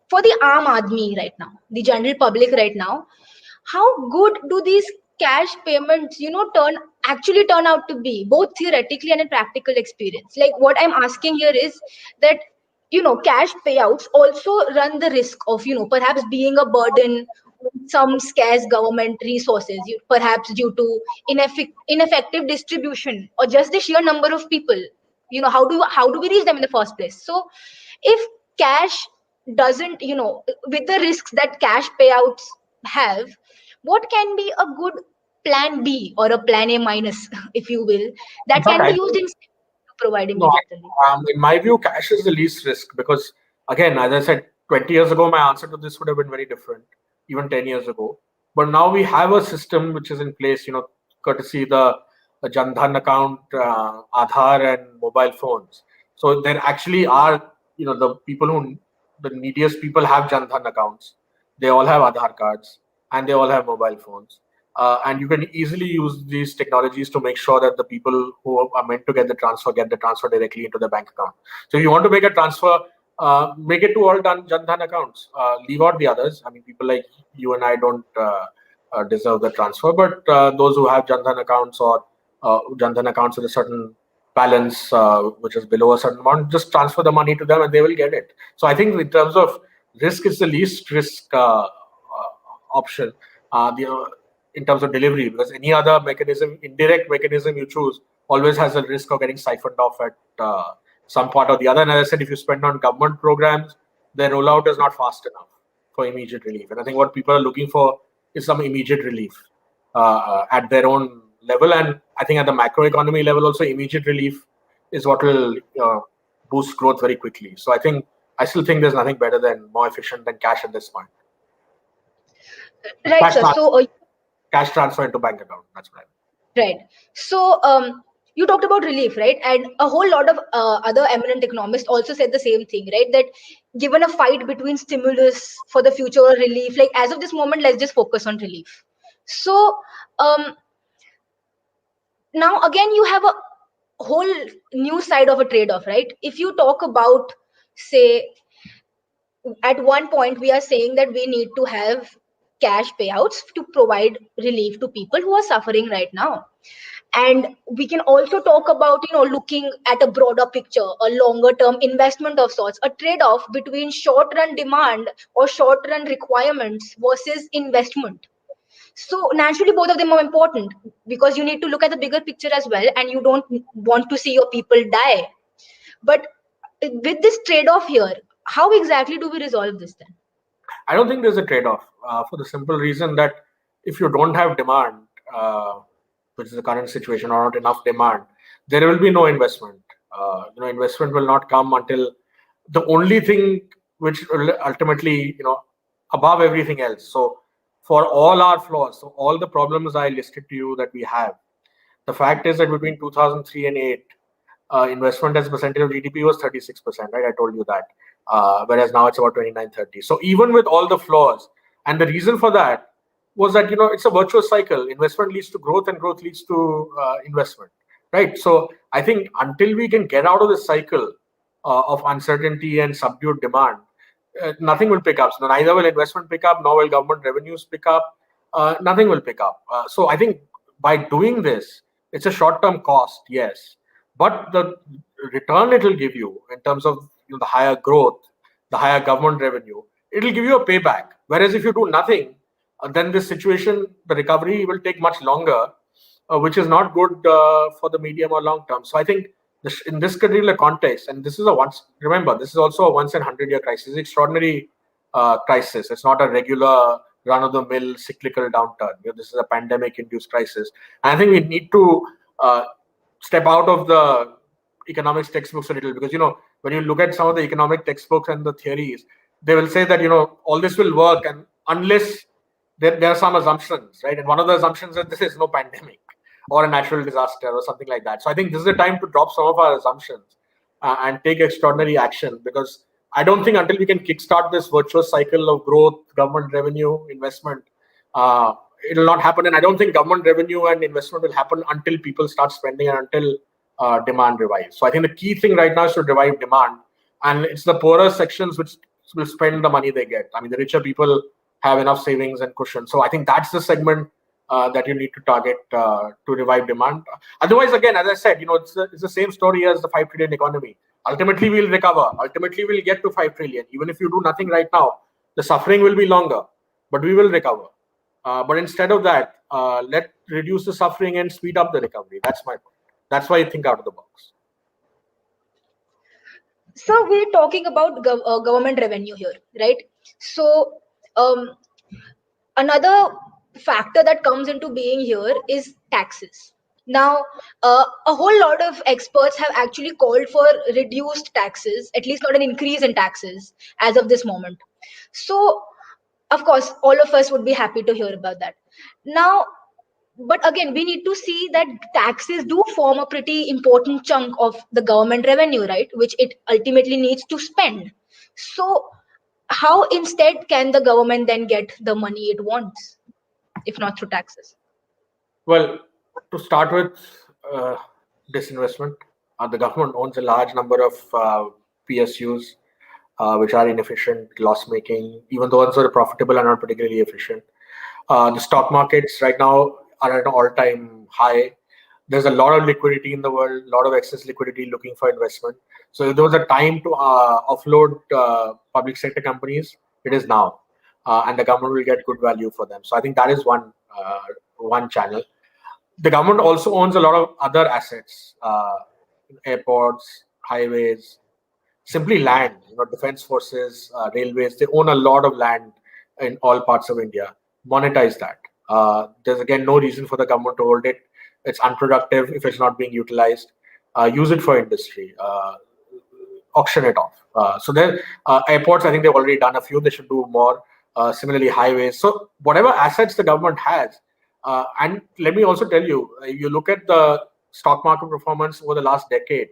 For the Aam Aadmi right now, the general public right now, how good do these cash payments, turn out to be, both theoretically and in practical experience? Like, what I'm asking here is that cash payouts also run the risk of perhaps being a burden on some scarce government resources, perhaps due to ineffective distribution or just the sheer number of people. How do we reach them in the first place? So if cash doesn't, with the risks that cash payouts have, what can be a good plan B or a plan A minus, if you will, In that fact, can be I used think, instead to provide no, immediate relief? in my view, cash is the least risk, because, again, as I said, 20 years ago, my answer to this would have been very different, even 10 years ago. But now we have a system which is in place, courtesy the Jan Dhan account, Aadhaar, and mobile phones. So there actually are, the people the neediest people have Jan Dhan accounts. They all have Aadhaar cards, and they all have mobile phones. And you can easily use these technologies to make sure that the people who are meant to get the transfer directly into the bank account. So if you want to make a transfer, make it to all Jan Dhan accounts. Leave out the others. I mean, people like you and I don't deserve the transfer, but those who have Jan Dhan accounts, or Jan Dhan accounts with a certain balance which is below a certain amount, just transfer the money to them and they will get it. So I think in terms of risk, it's the least risk option. In terms of delivery, because any other mechanism, indirect mechanism you choose, always has a risk of getting siphoned off at some part or the other. And as I said, if you spend on government programs, their rollout is not fast enough for immediate relief. And I think what people are looking for is some immediate relief at their own level. And I think at the macroeconomy level also, immediate relief is what will boost growth very quickly. So I still think there's nothing better than, more efficient than cash at this point. Right, Cash, sir. So cash transfer into bank account. That's right. right. So you talked about relief, right? And a whole lot of other eminent economists also said the same thing, right? That given a fight between stimulus for the future or relief, like as of this moment, let's just focus on relief. So now again, you have a whole new side of a trade-off, right? If you talk about, say, at one point we are saying that we need to have cash payouts to provide relief to people who are suffering right now. And we can also talk about, looking at a broader picture, a longer term investment of sorts, a trade off between short run demand or short run requirements versus investment. So naturally both of them are important, because you need to look at the bigger picture as well, and you don't want to see your people die. But with this trade off here, how exactly do we resolve this then? I don't think there's a trade-off for the simple reason that if you don't have demand, which is the current situation, or not enough demand, there will be no investment. Investment will not come until the only thing which will ultimately, above everything else. So for all our flaws, so all the problems I listed to you that we have, the fact is that between 2003 and 8, investment as a percentage of GDP was 36%, right? I told you that. Whereas now it's about 29-30. So even with all the flaws, and the reason for that was that, it's a virtuous cycle. Investment leads to growth and growth leads to investment, right? So I think until we can get out of this cycle of uncertainty and subdued demand, nothing will pick up. So neither will investment pick up, nor will government revenues pick up. Nothing will pick up. So I think by doing this, it's a short-term cost, yes, but the return it will give you in terms of the higher growth, the higher government revenue, it will give you a payback. Whereas if you do nothing, then this situation, the recovery will take much longer, which is not good for the medium or long term. So I think in this particular context, and this is remember, this is also a once in 100-year crisis, extraordinary crisis. It's not a regular run-of-the-mill cyclical downturn. This is a pandemic-induced crisis. And I think we need to step out of the economics textbooks a little, because when you look at some of the economic textbooks and the theories, they will say that all this will work, and unless there are some assumptions, right? And one of the assumptions is this is no pandemic or a natural disaster or something like that. So I think this is the time to drop some of our assumptions and take extraordinary action, because I don't think until we can kickstart this virtuous cycle of growth, government revenue, investment, it will not happen. And I don't think government revenue and investment will happen until people start spending and until demand revives. So I think the key thing right now is to revive demand, and it's the poorer sections which will spend the money they get. I mean, the richer people have enough savings and cushion. So I think that's the segment that you need to target to revive demand. Otherwise, again, as I said, it's the same story as the 5 trillion economy. Ultimately, we'll recover. Ultimately, we'll get to 5 trillion. Even if you do nothing right now, the suffering will be longer, but we will recover. But instead of that, let's reduce the suffering and speed up the recovery. That's my point. That's why I think out of the box. So we're talking about government revenue here, right? So another factor that comes into being here is taxes. Now, a whole lot of experts have actually called for reduced taxes, at least not an increase in taxes as of this moment. So, of course, all of us would be happy to hear about that. Now, but again, we need to see that taxes do form a pretty important chunk of the government revenue, right? Which it ultimately needs to spend. So, how instead can the government then get the money it wants, if not through taxes? Well, to start with, disinvestment. The government owns a large number of PSUs, which are inefficient, loss-making. Even the ones that are profitable are not particularly efficient. The stock markets right now are at an all-time high. There's a lot of liquidity in the world, a lot of excess liquidity looking for investment. So if there was a time to offload public sector companies, it is now. And the government will get good value for them. So I think that is one channel. The government also owns a lot of other assets, airports, highways, simply land, defense forces, railways. They own a lot of land in all parts of India. Monetize that. There's again no reason for the government to hold it. It's unproductive if it's not being utilized. Use it for industry. Auction it off. So there, airports, I think they've already done a few. They should do more. Similarly, highways. So whatever assets the government has, and let me also tell you, you look at the stock market performance over the last decade.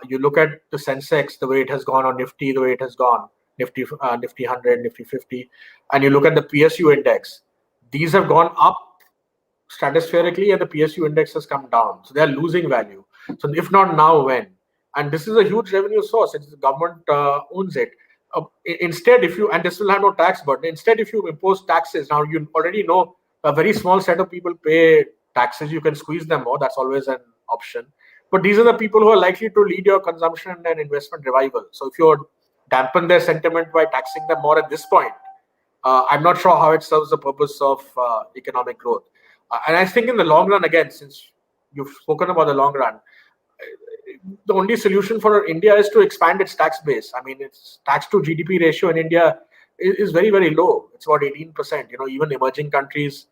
You look at the Sensex, the way it has gone, or Nifty, the way it has gone, Nifty 100, Nifty 50, and you look at the PSU index. These have gone up stratospherically, and the PSU index has come down. So they are losing value. So if not now, when? And this is a huge revenue source. It's the government owns it. Instead, if you, and this will have no tax burden. Instead, if you impose taxes, now you already know a very small set of people pay taxes. You can squeeze them more. That's always an option. But these are the people who are likely to lead your consumption and investment revival. So if you dampen their sentiment by taxing them more at this point, I'm not sure how it serves the purpose of economic growth. And I think in the long run, again, since you've spoken about the long run, the only solution for India is to expand its tax base. I mean, its tax to GDP ratio in India is very, very low. It's about 18%. Even emerging countries,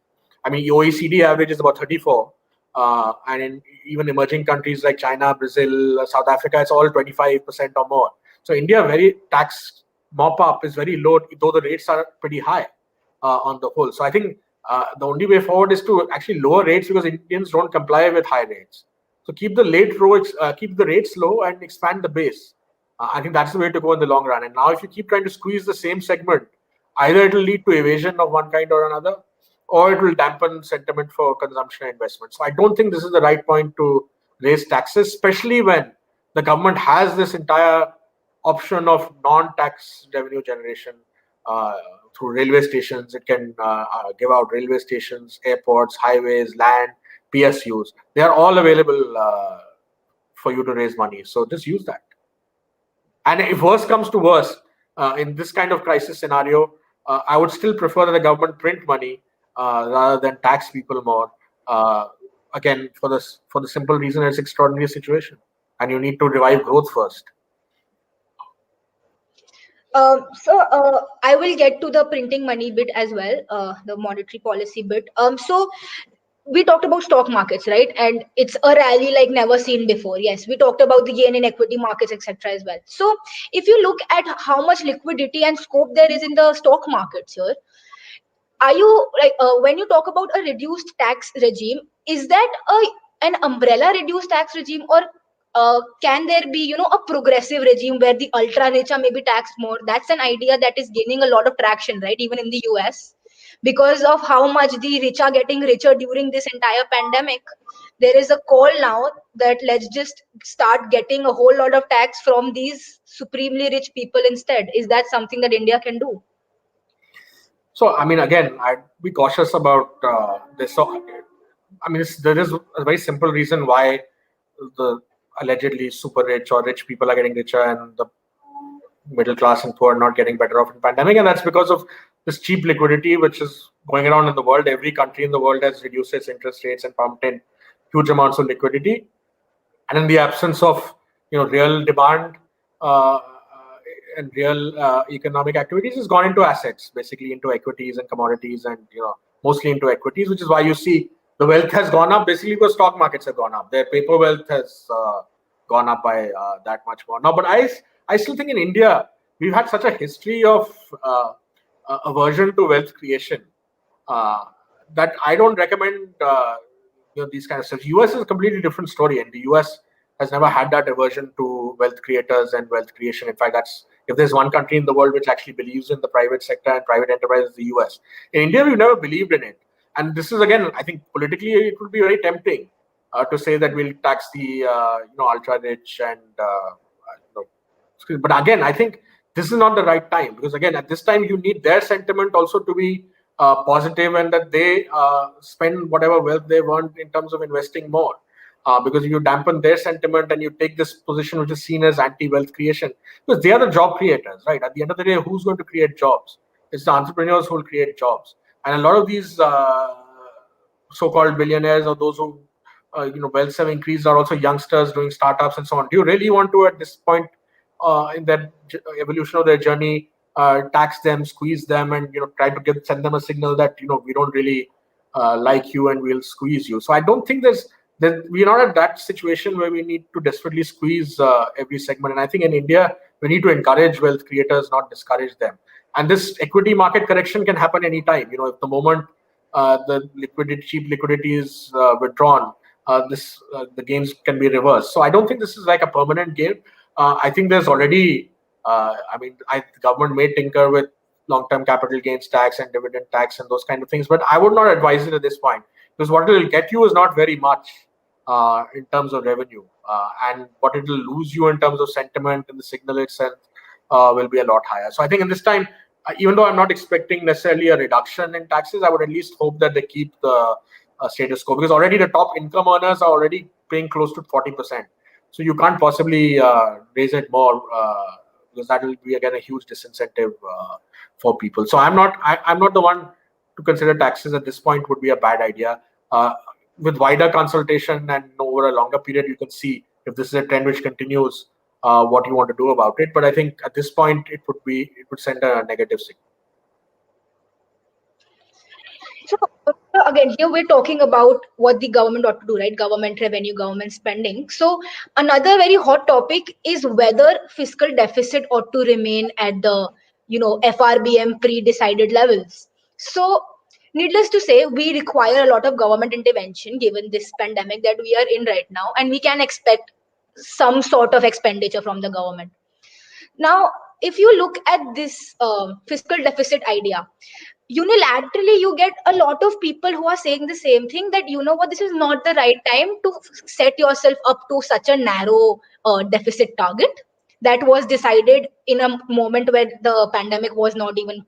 I mean, OECD average is about 34. And in even emerging countries like China, Brazil, South Africa, it's all 25% or more. So India, very tax mop up is very low, though the rates are pretty high on the whole. So I think the only way forward is to actually lower rates, because Indians don't comply with high rates. So keep the rates low and expand the base. I think that's the way to go in the long run. And now if you keep trying to squeeze the same segment, either it will lead to evasion of one kind or another, or it will dampen sentiment for consumption and investment. So I don't think this is the right point to raise taxes, especially when the government has this entire option of non-tax revenue generation through railway stations. It can give out railway stations, airports, highways, land, PSUs. They are all available for you to raise money. So just use that. And if worse comes to worse, in this kind of crisis scenario, I would still prefer that the government print money rather than tax people more. Again, for the simple reason it's extraordinary situation, and you need to revive growth first. I will get to the printing money bit as well, the monetary policy bit. So we talked about stock markets, right? And it's a rally like never seen before. Yes, we talked about the gain in equity markets, etc. as well. So if you look at how much liquidity and scope there is in the stock markets here, are you like when you talk about a reduced tax regime, is that an umbrella reduced tax regime, or can there be a progressive regime where the ultra rich are maybe taxed more? That's an idea that is gaining a lot of traction, right, even in the US, because of how much the rich are getting richer during this entire pandemic. There is a call now that let's just start getting a whole lot of tax from these supremely rich people instead. Is that something that India can do? So, I mean, again, I'd be cautious about this. So, I mean, there is a very simple reason why the allegedly super rich or rich people are getting richer and the middle class and poor are not getting better off in pandemic, and that's because of this cheap liquidity which is going around in the world. Every country in the world has reduced its interest rates and pumped in huge amounts of liquidity, and in the absence of real demand uh, and real economic activities, has gone into assets, basically into equities and commodities, and mostly into equities, which is why you see the wealth has gone up basically because stock markets have gone up. Their paper wealth has gone up by that much more now. But I still think in India we've had such a history of aversion to wealth creation uh, that I don't recommend these kind of stuff. US is a completely different story, and the US has never had that aversion to wealth creators and wealth creation. In fact, that's if there's one country in the world which actually believes in the private sector and private enterprise, is the US. In India, we've never believed in it, and this is again, I think politically, it would be very tempting to say that we'll tax the ultra rich and but again, I think this is not the right time, because again, at this time you need their sentiment also to be positive, and that they spend whatever wealth they want in terms of investing more. Because if you dampen their sentiment and you take this position which is seen as anti-wealth creation, because they are the job creators, right? At the end of the day, who's going to create jobs? It's the entrepreneurs who will create jobs, and a lot of these so-called billionaires, or those who wealth have increased, are also youngsters doing startups and so on. Do you really want to, at this point in that evolution of their journey, tax them, squeeze them, and try to send them a signal that we don't really like you and we'll squeeze you? So I don't think we're not at that situation where we need to desperately squeeze every segment. And I think in India we need to encourage wealth creators, not discourage them. And this equity market correction can happen anytime. If the moment the cheap liquidity is withdrawn, the gains can be reversed. So I don't think this is like a permanent gain. I think there's already, the government may tinker with long-term capital gains tax and dividend tax and those kind of things, but I would not advise it at this point, because what it will get you is not very much. in terms of revenue, and what it will lose you in terms of sentiment and the signal itself will be a lot higher. So I think in this time, even though I'm not expecting necessarily a reduction in taxes, I would at least hope that they keep the status quo, because already the top income earners are already paying close to 40%. So you can't possibly raise it more, because that will be again a huge disincentive for people. So I'm not the one to consider taxes at this point would be a bad idea. With wider consultation and over a longer period, you can see if this is a trend which continues, what you want to do about it. But I think at this point, it would send a negative signal. So again, here we're talking about what the government ought to do, right? Government revenue, government spending. So another very hot topic is whether fiscal deficit ought to remain at the FRBM pre-decided levels. So needless to say, we require a lot of government intervention given this pandemic that we are in right now, and we can expect some sort of expenditure from the government. Now, if you look at this fiscal deficit idea, unilaterally you get a lot of people who are saying the same thing, that this is not the right time to set yourself up to such a narrow deficit target that was decided in a moment where the pandemic was not even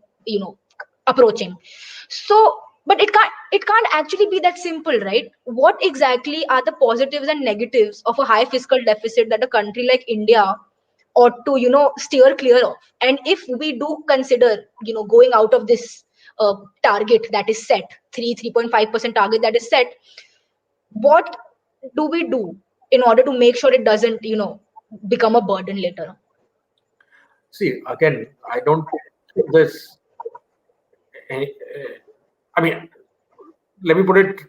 approaching. So but it can't actually be that simple, right? What exactly are the positives and negatives of a high fiscal deficit that a country like India ought to steer clear of? And if we do consider going out of this target that is set, 3.5% target that is set, what do we do in order to make sure it doesn't become a burden later? See, again, I don't think this. I mean, let me put it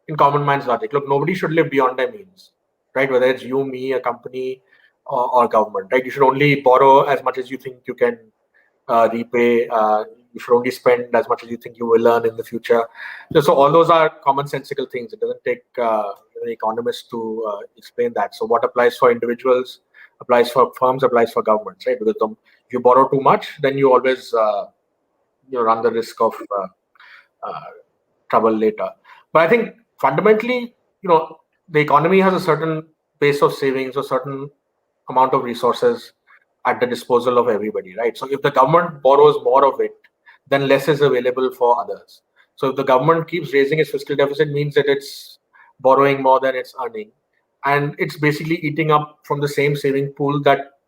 in common man's logic. Look, nobody should live beyond their means, right? Whether it's you, me, a company, or government, right? You should only borrow as much as you think you can repay. You should only spend as much as you think you will earn in the future. So all those are commonsensical things. It doesn't take an economist to explain that. So what applies for individuals applies for firms, applies for governments, right? Because if you borrow too much, then you always run the risk of trouble later. But I think fundamentally, the economy has a certain base of savings, a certain amount of resources at the disposal of everybody, right? So if the government borrows more of it, then less is available for others. So if the government keeps raising its fiscal deficit, means that it's borrowing more than it's earning, and it's basically eating up from the same saving pool that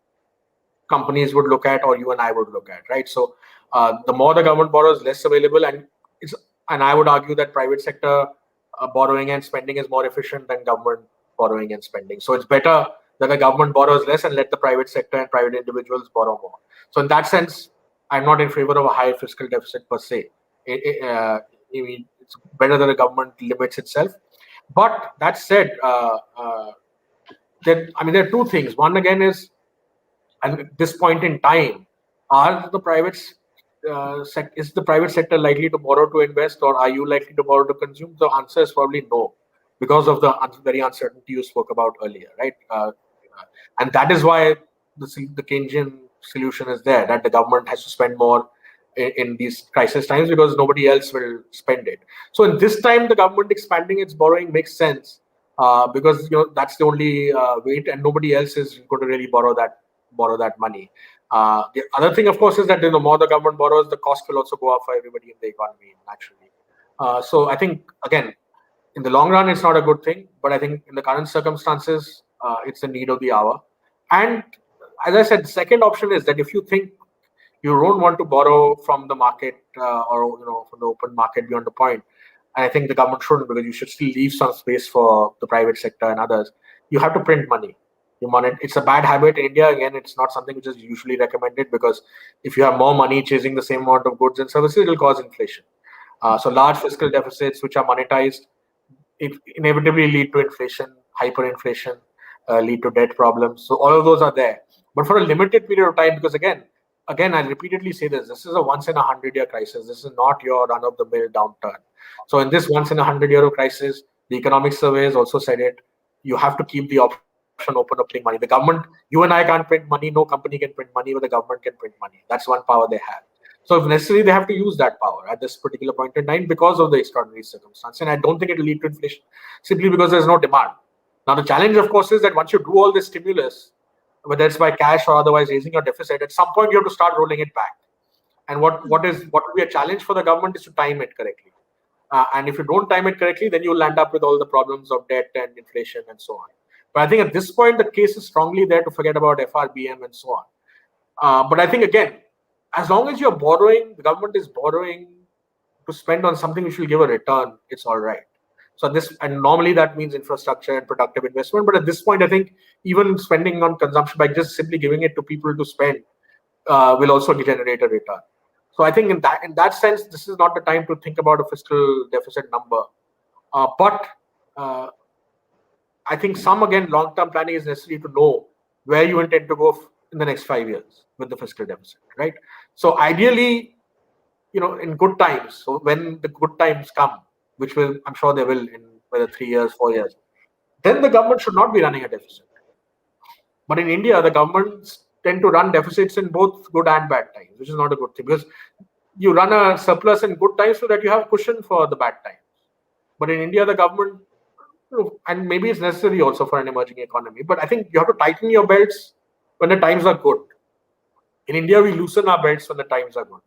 companies would look at, or you and I would look at, right? So the more the government borrows, less available, and I would argue that private sector borrowing and spending is more efficient than government borrowing and spending. So it's better that the government borrows less and let the private sector and private individuals borrow more. So in that sense, I'm not in favor of a high fiscal deficit per se. I mean, it's better that the government limits itself. But that said, there are two things. One again is, and at this point in time, are the private is the private sector likely to borrow to invest, or are you likely to borrow to consume? The answer is probably no, because of the very uncertainty you spoke about earlier, right? And that is why the Keynesian solution is there, that the government has to spend more in these crisis times because nobody else will spend it. So in this time, the government expanding its borrowing makes sense, because that's the only way, and nobody else is going to really borrow that money. The other thing, of course, is that the more the government borrows, the cost will also go up for everybody in the economy naturally. So I think, again, in the long run, it's not a good thing, but I think in the current circumstances, it's the need of the hour. And as I said, the second option is that if you think you don't want to borrow from the market, or from the open market beyond the point, and I think the government shouldn't, because you should still leave some space for the private sector and others. You have to print money. It's a bad habit in India. Again, it's not something which is usually recommended, because if you have more money chasing the same amount of goods and services, it will cause inflation. So large fiscal deficits which are monetized, it inevitably lead to inflation, hyperinflation, lead to debt problems. So all of those are there, but for a limited period of time, because again, I repeatedly say this is a once in 100-year crisis. This is not your run-of-the-mill downturn. So in this once in 100-year crisis, the economic survey has also said it, you have to keep the option open of printing money. The government, you and I can't print money, no company can print money, but the government can print money. That's one power they have. So if necessary, they have to use that power at this particular point in time because of the extraordinary circumstance. And I don't think it will lead to inflation simply because there's no demand. Now, the challenge, of course, is that once you do all this stimulus, whether it's by cash or otherwise raising your deficit, at some point you have to start rolling it back. And what will be a challenge for the government is to time it correctly. And if you don't time it correctly, then you'll end up with all the problems of debt and inflation and so on. But I think at this point, the case is strongly there to forget about FRBM and so on. But I think, again, as long as you're borrowing, the government is borrowing to spend on something which will give a return, it's all right. So and normally that means infrastructure and productive investment. But at this point, I think even spending on consumption by just simply giving it to people to spend will also generate a return. So I think in that sense, this is not the time to think about a fiscal deficit number. But I think again, long-term planning is necessary to know where you intend to go in the next 5 years with the fiscal deficit, right? So ideally, in good times, so when the good times come, which I'm sure they will in whether 3 years, 4 years, then the government should not be running a deficit. But in India, the governments tend to run deficits in both good and bad times, which is not a good thing, because you run a surplus in good times so that you have cushion for the bad times. But in India, the government, and maybe it's necessary also for an emerging economy, but I think you have to tighten your belts when the times are good. In India, we loosen our belts when the times are good.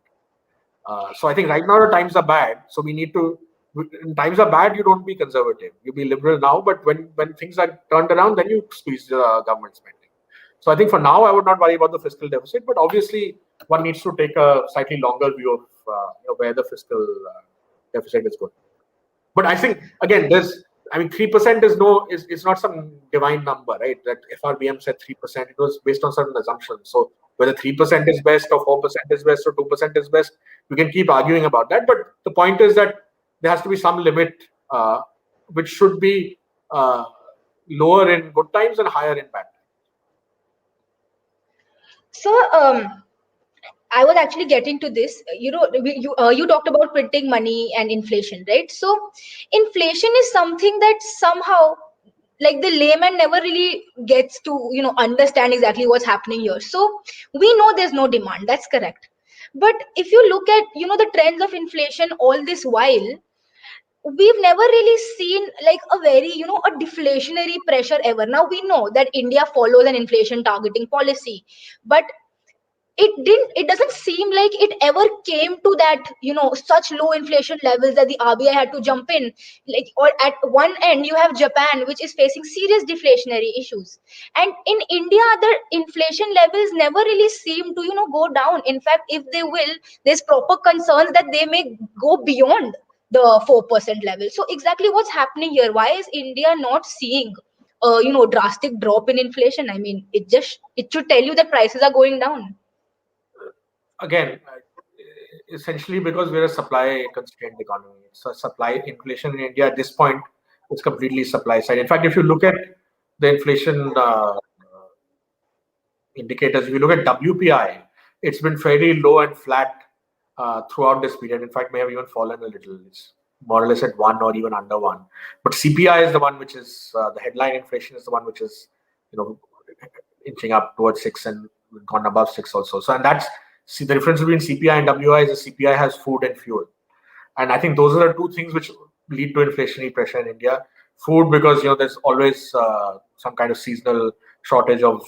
So I think right now the times are bad. So we need to, when times are bad, you don't be conservative. You be liberal now, but when things are turned around, then you squeeze the government spending. So I think for now, I would not worry about the fiscal deficit, but obviously one needs to take a slightly longer view of where the fiscal deficit is going. But I think, again, 3% is not some divine number, right? That FRBM said 3%, it was based on certain assumptions. So whether 3% is best or 4% is best or 2% is best, we can keep arguing about that. But the point is that there has to be some limit, which should be lower in good times and higher in bad times. So, I was actually getting to this. You talked about printing money and inflation, right? So, inflation is something that somehow, like, the layman never really gets to understand exactly what's happening here. So we know there's no demand. That's correct. But if you look at the trends of inflation all this while, we've never really seen like a very a deflationary pressure ever. Now we know that India follows an inflation targeting policy, but it doesn't seem like it ever came to that such low inflation levels that the RBI had to jump in. Like, or at one end you have Japan, which is facing serious deflationary issues, and in India the inflation levels never really seem to go down. In fact, if they will, there's proper concerns that they may go beyond the 4% level. So exactly what's happening here? Why is India not seeing a drastic drop in inflation? I mean, it should tell you that prices are going down. Again, essentially because we're a supply constrained economy. So supply inflation in India at this point is completely supply side. In fact, if you look at the inflation indicators, if you look at WPI, it's been fairly low and flat throughout this period. In fact, may have even fallen a little. It's more or less at 1 or even under 1. But CPI is the one which is the headline inflation is the one which is inching up towards 6 and gone above 6 also. So, and that's the difference between CPI and WI is the CPI has food and fuel. And I think those are the two things which lead to inflationary pressure in India. Food, because there's always some kind of seasonal shortage of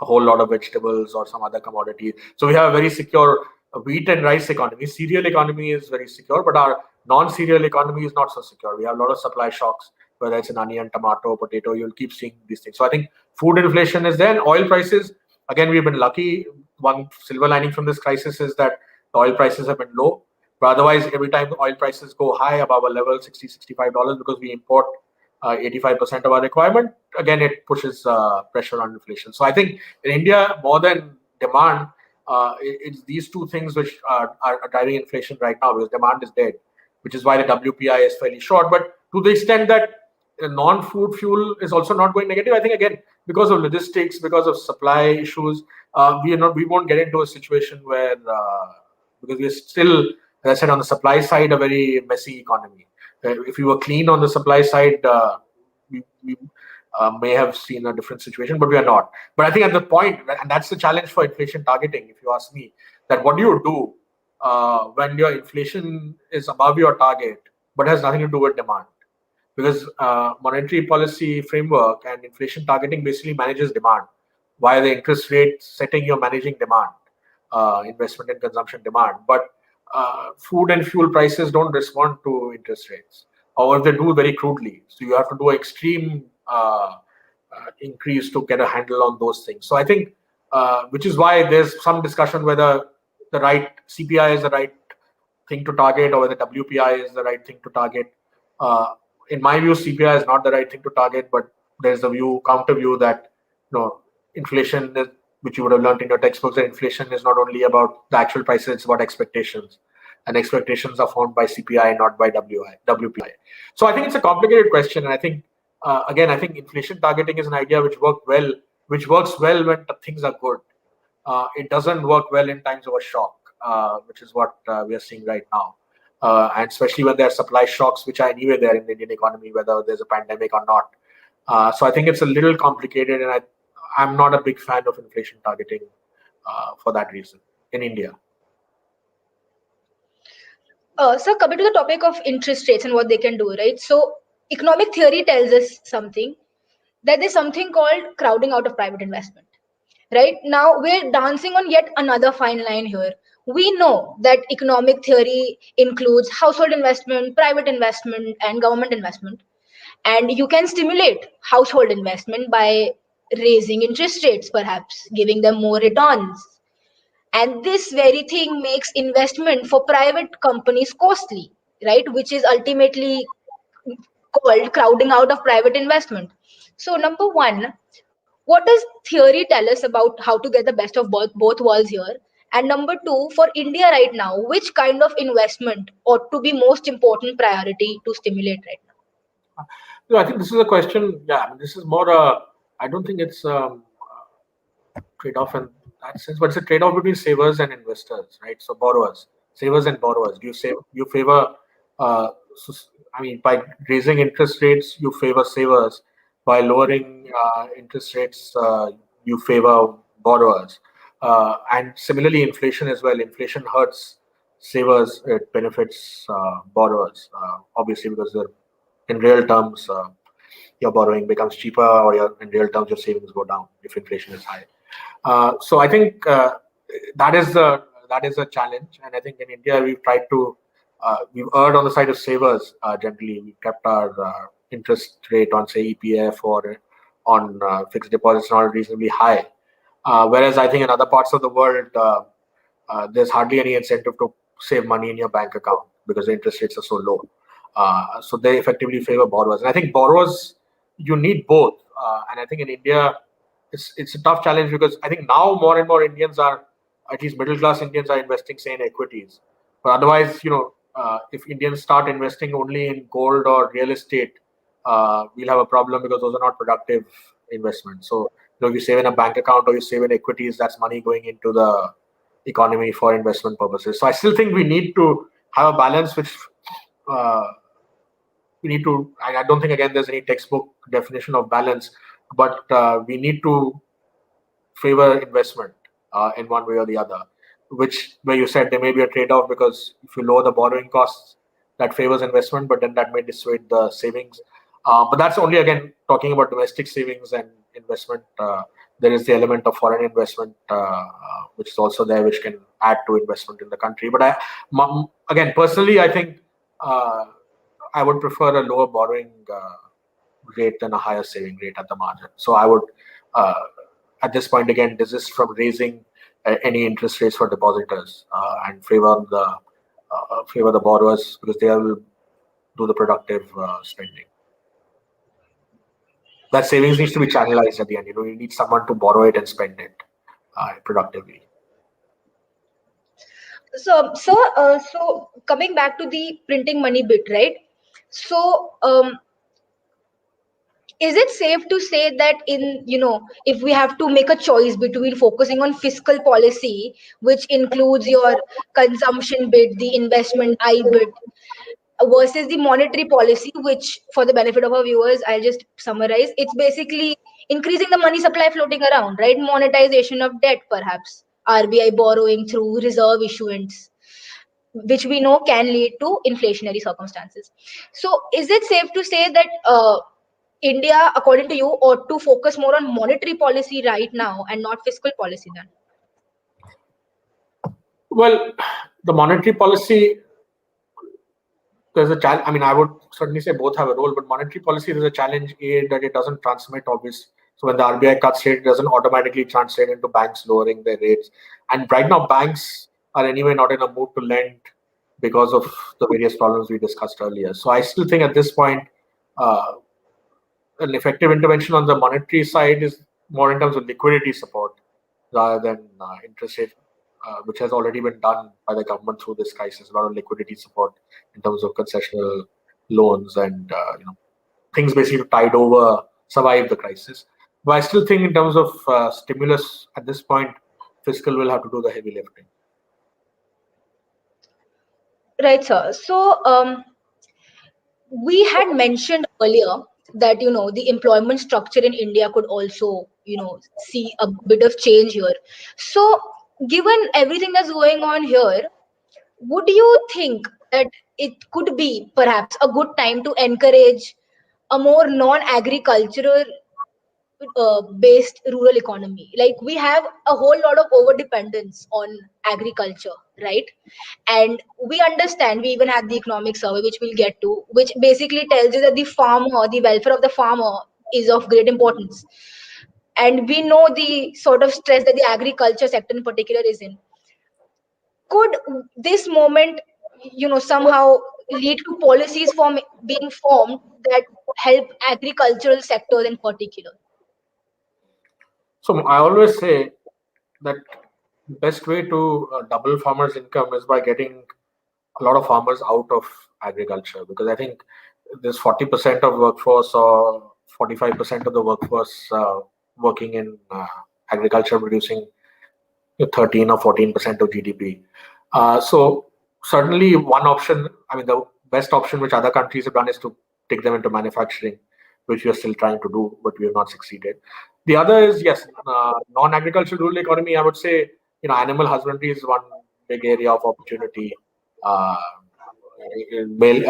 a whole lot of vegetables or some other commodity. So we have a very secure wheat and rice economy. Cereal economy is very secure, but our non-cereal economy is not so secure. We have a lot of supply shocks, whether it's an onion, tomato, potato, you'll keep seeing these things. So I think food inflation is there. And oil prices, again, we've been lucky. One silver lining from this crisis is that the oil prices have been low. But otherwise, every time the oil prices go high above a level, $60, $65, because we import 85% of our requirement, again, it pushes pressure on inflation. So I think in India, more than demand, it's these two things which are driving inflation right now, because demand is dead, which is why the WPI is fairly short. But to the extent that non-food fuel is also not going negative, I think, again, because of logistics, because of supply issues, we won't get into a situation where, because we're still, as I said, on the supply side, a very messy economy. If we were clean on the supply side, we may have seen a different situation, but we are not. But I think at the point, and that's the challenge for inflation targeting, if you ask me, that what do you do when your inflation is above your target, but has nothing to do with demand? Because monetary policy framework and inflation targeting basically manages demand, while the interest rate setting you're managing demand, investment and consumption demand. But food and fuel prices don't respond to interest rates, or if they do, very crudely. So you have to do extreme increase to get a handle on those things. So I think, which is why there's some discussion whether the right CPI is the right thing to target or whether WPI is the right thing to target. In my view, CPI is not the right thing to target, but there's the counter view that inflation, which you would have learned in your textbooks, that inflation is not only about the actual prices, it's about expectations, and expectations are formed by CPI, not by WPI. So I think it's a complicated question, and I think again, I think inflation targeting is an idea which works well when things are good. It doesn't work well in times of a shock, which is what we are seeing right now. And especially when there are supply shocks, which are anyway there in the Indian economy, whether there's a pandemic or not. So I think it's a little complicated, and I'm not a big fan of inflation targeting for that reason in India. So coming to the topic of interest rates and what they can do, right? So economic theory tells us something, that there's something called crowding out of private investment. Right now, we're dancing on yet another fine line here. We know that economic theory includes household investment, private investment, and government investment. And you can stimulate household investment by raising interest rates, perhaps giving them more returns. And this very thing makes investment for private companies costly, right? Which is ultimately called crowding out of private investment. So, number one, what does theory tell us about how to get the best of both worlds here? And number two, for India right now, which kind of investment ought to be most important priority to stimulate right now? No, I think this is a question. Yeah, I mean, this is more. I don't think it's trade-off in that sense, but it's a trade-off between savers and investors, right? So borrowers, savers and borrowers. Do you save? You favor. I mean, by raising interest rates, you favor savers. By lowering interest rates, you favor borrowers. And similarly, inflation as well. Inflation hurts savers. It benefits borrowers, obviously, because they're in real terms. Your borrowing becomes cheaper, or in real terms, your savings go down if inflation is high. So I think that is a challenge, and I think in India we've tried to we've erred on the side of savers. Generally, we've kept our interest rate on, say, EPF or on fixed deposits not reasonably high. Whereas I think in other parts of the world, there's hardly any incentive to save money in your bank account because the interest rates are so low. So they effectively favor borrowers, and I think borrowers, you need both. And I think in India, it's a tough challenge because I think now more and more Indians are, at least middle class Indians, are investing, say, in equities. But otherwise, if Indians start investing only in gold or real estate, we'll have a problem because those are not productive investments. So if you save in a bank account or you save in equities, that's money going into the economy for investment purposes. So I still think we need to have a balance, which we need to. I don't think, again, there's any textbook definition of balance, but we need to favor investment in one way or the other, which, where you said there may be a trade-off, because if you lower the borrowing costs, that favors investment, but then that may dissuade the savings. But that's only, again, talking about domestic savings and investment. There is the element of foreign investment, which is also there, which can add to investment in the country. But again, personally, I think I would prefer a lower borrowing rate than a higher saving rate at the margin. So I would, at this point, again, desist from raising any interest rates for depositors and favor the borrowers, because they will do the productive spending. That savings needs to be channelized at the end. You need someone to borrow it and spend it productively. So coming back to the printing money bit, right? So is it safe to say that if we have to make a choice between focusing on fiscal policy, which includes your consumption bit, the investment I bit, versus the monetary policy, which, for the benefit of our viewers, I'll just summarize, it's basically increasing the money supply floating around, right? Monetization of debt, perhaps, RBI borrowing through reserve issuance, which we know can lead to inflationary circumstances. So, is it safe to say that India, according to you, ought to focus more on monetary policy right now and not fiscal policy then? Well, the monetary policy, there's a challenge. I mean, I would certainly say both have a role, but monetary policy, there's a challenge that it doesn't transmit obvious. So when the RBI cuts rate, it doesn't automatically translate into banks lowering their rates. And right now, banks are anyway not in a mood to lend because of the various problems we discussed earlier. So I still think at this point, uh, an effective intervention on the monetary side is more in terms of liquidity support rather than interest rate, which has already been done by the government through this crisis. A lot of liquidity support in terms of concessional loans and things basically to tide over, survive the crisis. But I still think in terms of stimulus at this point, fiscal will have to do the heavy lifting. Right, sir. So, we had mentioned earlier that the employment structure in India could also see a bit of change here. So, given everything that's going on here, would you think that it could be perhaps a good time to encourage a more non-agricultural based rural economy? Like, we have a whole lot of over dependence on agriculture, right? And we understand, we even had the economic survey, which we'll get to, which basically tells you that the welfare of the farmer is of great importance. And we know the sort of stress that the agriculture sector in particular is in. Could this moment somehow lead to policies being formed that help agricultural sectors in particular? So I always say that the best way to double farmers' income is by getting a lot of farmers out of agriculture, because I think there's 40% of workforce or 45% of the workforce working in agriculture, producing 13 or 14% of GDP. So certainly one option, I mean, the best option which other countries have done is to take them into manufacturing, which we are still trying to do, but we have not succeeded. The other is, yes, non-agricultural rural economy. I would say, animal husbandry is one big area of opportunity. Uh,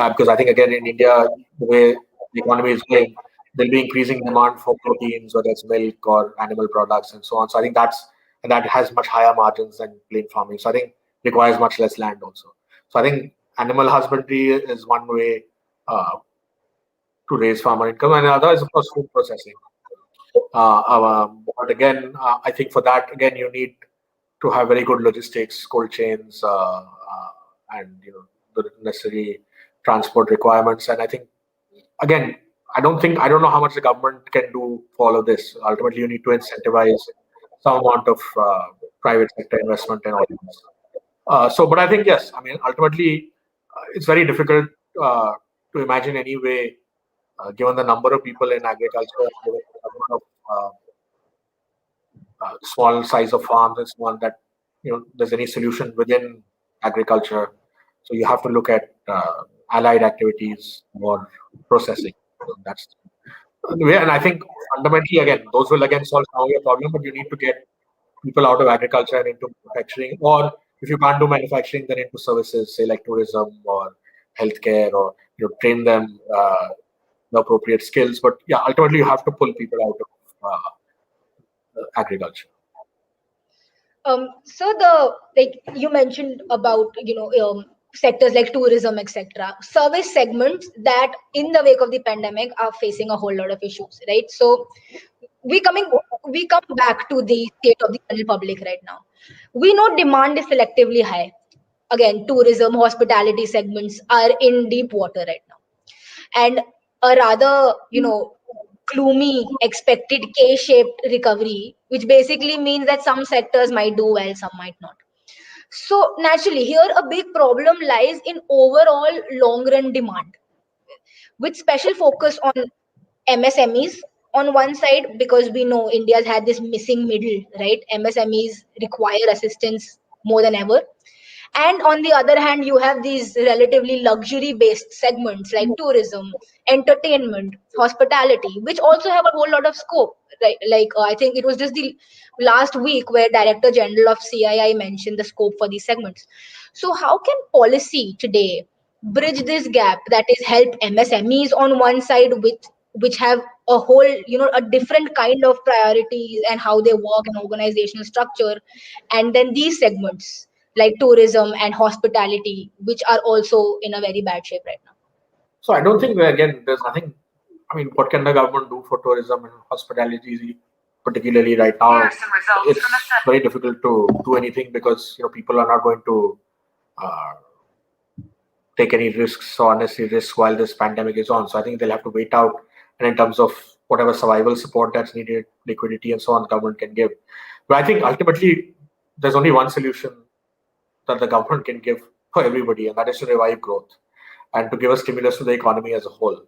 because I think again in India, the way the economy is going, there'll be increasing demand for proteins, whether it's milk or animal products and so on. So I think that has much higher margins than plain farming. So I think requires much less land also. So I think animal husbandry is one way to raise farmer income, and another is of course food processing. But again, I think for that again you need to have very good logistics, cold chains, and the necessary transport requirements. And I think again, I don't know how much the government can do for all of this. Ultimately, you need to incentivize some amount of private sector investment and all this. But I think yes, I mean ultimately, it's very difficult to imagine any way, given the number of people in agriculture, given the number of small size of farms and so on, that there's any solution within agriculture. So you have to look at allied activities or processing. That's the way. And I think fundamentally, again, those will again solve some of your problem, but you need to get people out of agriculture and into manufacturing, or if you can't do manufacturing, then into services, say like tourism or healthcare, or train them the appropriate skills. But yeah, ultimately you have to pull people out of agriculture. So the like you mentioned about sectors like tourism, etc. Service segments that in the wake of the pandemic are facing a whole lot of issues, right? So we coming we come back to the state of the general public right now. We know demand is selectively high. Again, tourism, hospitality segments are in deep water right now, and a rather gloomy expected K-shaped recovery, which basically means that some sectors might do well, some might not. So naturally, here a big problem lies in overall long-run demand, with special focus on MSMEs on one side, because we know India's had this missing middle, right? MSMEs require assistance more than ever. And on the other hand, you have these relatively luxury based segments like tourism, entertainment, hospitality, which also have a whole lot of scope, right? Like I think it was just the last week where Director General of CII mentioned the scope for these segments. So how can policy today bridge this gap, that is help MSMEs on one side with which have a whole, a different kind of priorities and how they work and organizational structure, and then these segments like tourism and hospitality, which are also in a very bad shape right now? So I don't think that, again, there's nothing. I mean, what can the government do for tourism and hospitality, particularly right now? It's very difficult to do anything because people are not going to uh, take any risks or unnecessary risks while this pandemic is on. So I think they'll have to wait out. And in terms of whatever survival support that's needed, liquidity and so on, government can give. But I think ultimately there's only one solution that the government can give for everybody, and that is to revive growth and to give a stimulus to the economy as a whole.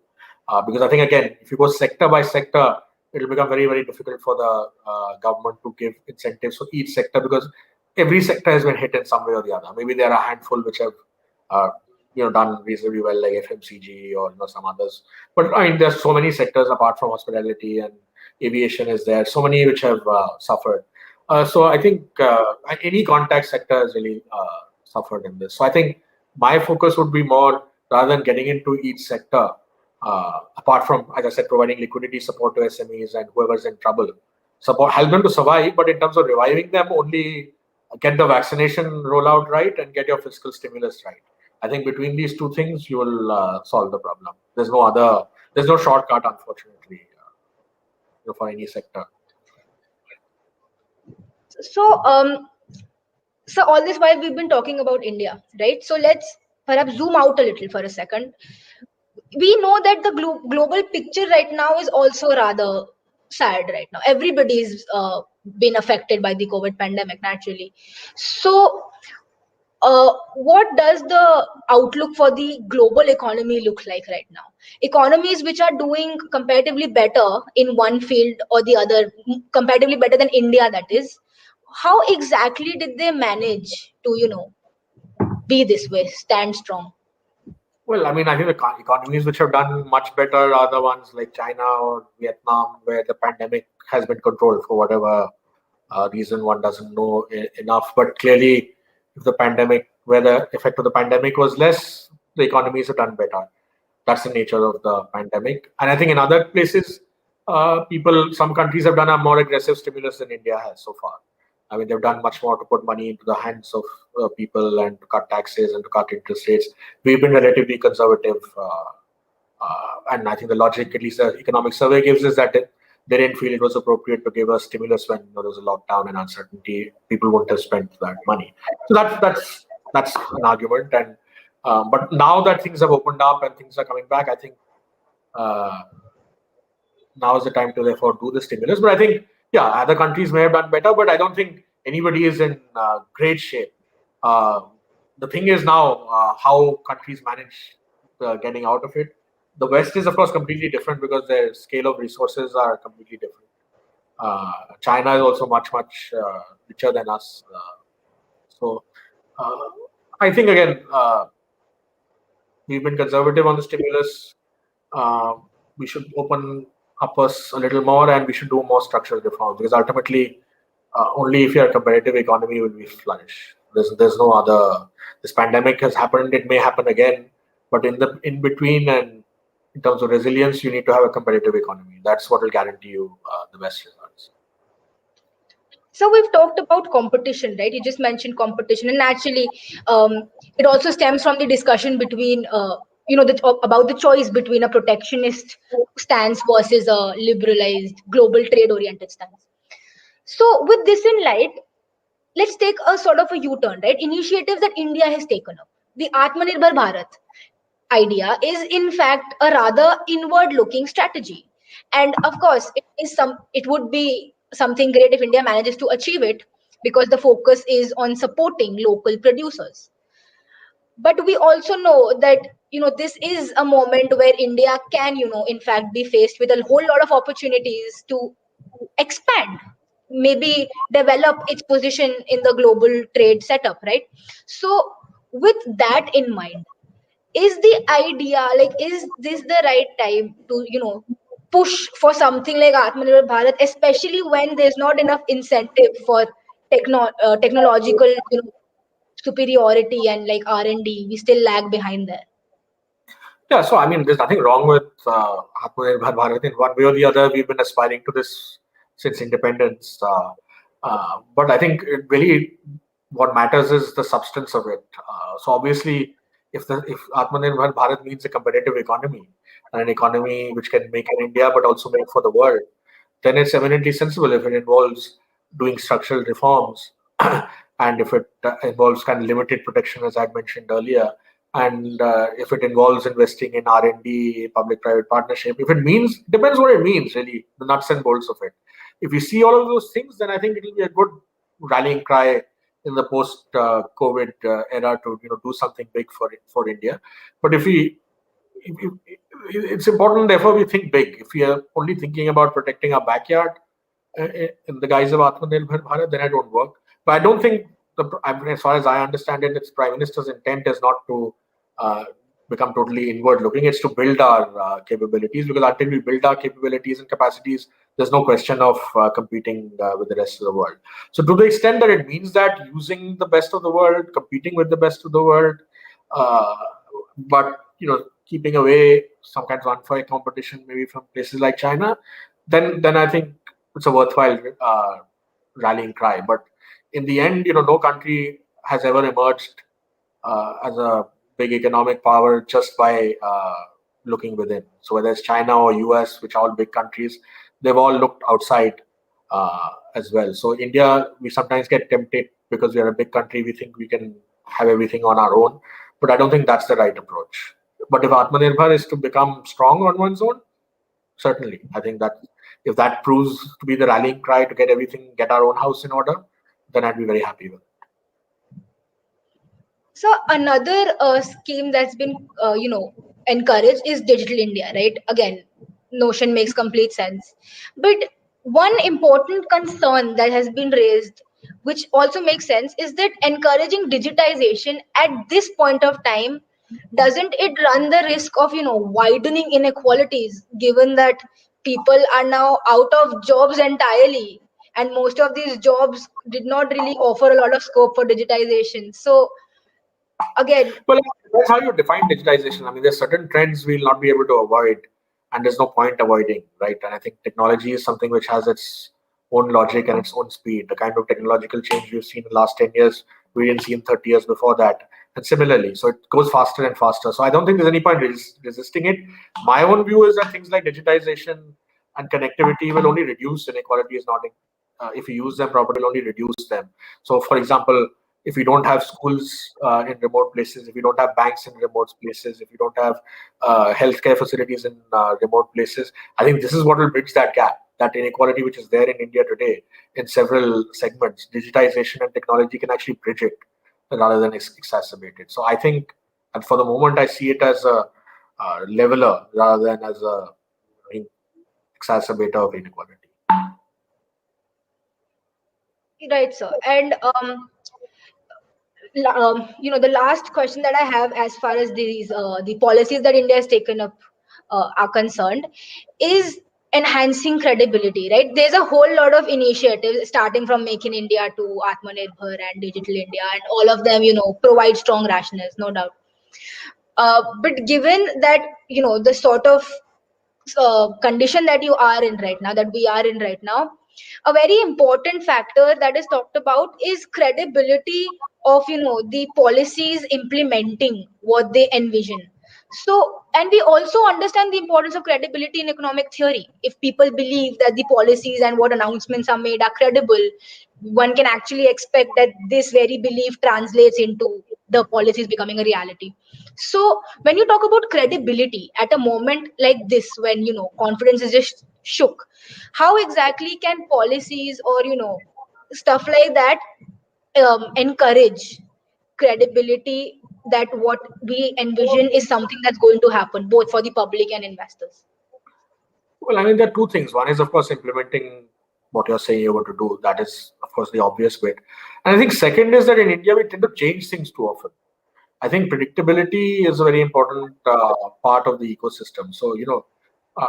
Because I think, again, if you go sector by sector, it'll become very, very difficult for the government to give incentives for each sector because every sector has been hit in some way or the other. Maybe there are a handful which have uh, done reasonably well, like FMCG or some others. But I mean, there's so many sectors apart from hospitality and aviation is there. So many which have suffered. So I think any contact sector has really suffered in this. So I think my focus would be more rather than getting into each sector. Apart from, as I said, providing liquidity support to SMEs and whoever's in trouble, support help them to survive. But in terms of reviving them, only get the vaccination rollout right and get your fiscal stimulus right. I think between these two things, you will solve the problem. There's no shortcut, unfortunately, for any sector. So, so all this while we've been talking about India, right? So let's perhaps zoom out a little for a second. We know that the global picture right now is also rather sad right now. Everybody's been affected by the COVID pandemic, naturally. So, what does the outlook for the global economy look like right now? Economies which are doing comparatively better in one field or the other, comparatively better than India, that is, how exactly did they manage to, be this way, stand strong? Well, I mean, I think the economies which have done much better are the ones like China or Vietnam, where the pandemic has been controlled for whatever reason one doesn't know enough. But clearly, if the pandemic, where the effect of the pandemic was less, the economies have done better. That's the nature of the pandemic. And I think in other places, some countries have done a more aggressive stimulus than India has so far. I mean, they've done much more to put money into the hands of people and to cut taxes and to cut interest rates. We've been relatively conservative. And I think the logic, at least the economic survey gives us that they didn't feel it was appropriate to give a stimulus when there was a lockdown and uncertainty. People wouldn't have spent that money. So that's an argument. And but now that things have opened up and things are coming back, I think uh, now is the time to therefore do the stimulus. But I think, yeah, other countries may have done better, but I don't think anybody is in great shape. Uh, the thing is now how countries manage getting out of it. The West is, of course, completely different because their scale of resources are completely different. China is also much, much richer than us. So uh, I think, again, we've been conservative on the stimulus. Uh, we should open up us a little more and we should do more structural reforms because ultimately, only if you're a competitive economy will we flourish. There's no other. This pandemic has happened. It may happen again, but in between and in terms of resilience, you need to have a competitive economy. That's what will guarantee you the best results. So we've talked about competition, right? You just mentioned competition, and naturally, it also stems from the discussion between, about the choice between a protectionist stance versus a liberalized, global trade-oriented stance. So, with this in light, let's take a sort of a U-turn, right? Initiatives that India has taken up. The Atmanirbhar Bharat idea is in fact a rather inward looking strategy, and of course it would be something great if India manages to achieve it, because the focus is on supporting local producers. But we also know that this is a moment where India can in fact be faced with a whole lot of opportunities to expand, maybe develop its position in the global trade setup, right? So with that in mind, is the idea like, is this the right time to push for something like Atmanirbhar Bharat, especially when there's not enough incentive for technological superiority and like R&D? We still lag behind there. Yeah, so I mean, there's nothing wrong with Atmanirbhar Bharat. In one way or the other, we've been aspiring to this since independence. But I think it really what matters is the substance of it. So obviously, if Atmanirbhar Bharat means a competitive economy and an economy which can make in India but also make for the world, then it's eminently sensible if it involves doing structural reforms and if it involves kind of limited protection, as I mentioned earlier, and if it involves investing in R&D, public-private partnership. If it means, depends what it means, really, the nuts and bolts of it. If we see all of those things, then I think it will be a good rallying cry in the post-COVID era to do something big for India. But it's important, therefore, we think big. If we are only thinking about protecting our backyard in the guise of Atmanirbhar Bharat, then it won't work. But I don't think, as far as I understand it, its Prime Minister's intent is not to uh, become totally inward looking. It's to build our capabilities, because until we build our capabilities and capacities, there's no question of competing with the rest of the world. So, to the extent that it means that using the best of the world, competing with the best of the world, uh, but keeping away some kind of unfair competition, maybe from places like China, then I think it's a worthwhile rallying cry. But in the end, no country has ever emerged as a big economic power just by looking within. So whether it's China or US, which are all big countries, they've all looked outside as well. So India, we sometimes get tempted because we are a big country. We think we can have everything on our own, but I don't think that's the right approach. But if Atmanirbhar is to become strong on one's own, certainly, I think that if that proves to be the rallying cry to get everything, get our own house in order, then I'd be very happy with it. So another scheme that's been encouraged is Digital India, right? Again, notion makes complete sense, but one important concern that has been raised, which also makes sense, is that encouraging digitization at this point of time, doesn't it run the risk of widening inequalities, given that people are now out of jobs entirely, and most of these jobs did not really offer a lot of scope for digitization? So again, Well, that's how you define digitization. I mean, there's certain trends we'll not be able to avoid, and there's no point avoiding, right? And I think technology is something which has its own logic and its own speed. The kind of technological change we've seen in the last 10 years, we didn't see in 30 years before that. And similarly, so it goes faster and faster. So I don't think there's any point resisting it. My own view is that things like digitization and connectivity will only reduce inequalities, not if you use them properly, only reduce them. So, for example, if we don't have schools in remote places, if we don't have banks in remote places, if we don't have healthcare facilities in remote places, I think this is what will bridge that gap, that inequality which is there in India today in several segments. Digitization and technology can actually bridge it rather than exacerbate it. So I think, and for the moment, I see it as a leveler rather than as a exacerbator of inequality. right, sir. And the last question that I have, as far as these the policies that India has taken up are concerned, is enhancing credibility. Right, there's a whole lot of initiatives, starting from Make in India to Atmanirbhar and Digital India, and all of them, provide strong rationales, no doubt. But given that the sort of condition that you are in right now, that we are in right now, a very important factor that is talked about is credibility of the policies implementing what they envision. So, and we also understand the importance of credibility in economic theory. If people believe that the policies and what announcements are made are credible, one can actually expect that this very belief translates into the policies becoming a reality. So when you talk about credibility at a moment like this, when confidence is just shook, how exactly can policies or stuff like that encourage credibility that what we envision is something that's going to happen both for the public and investors? Well, I mean, there are two things. One is, of course, implementing what you're saying you're going to do. That is, of course, the obvious bit. And I think second is that in India we tend to change things too often. I think predictability is a very important part of the ecosystem. So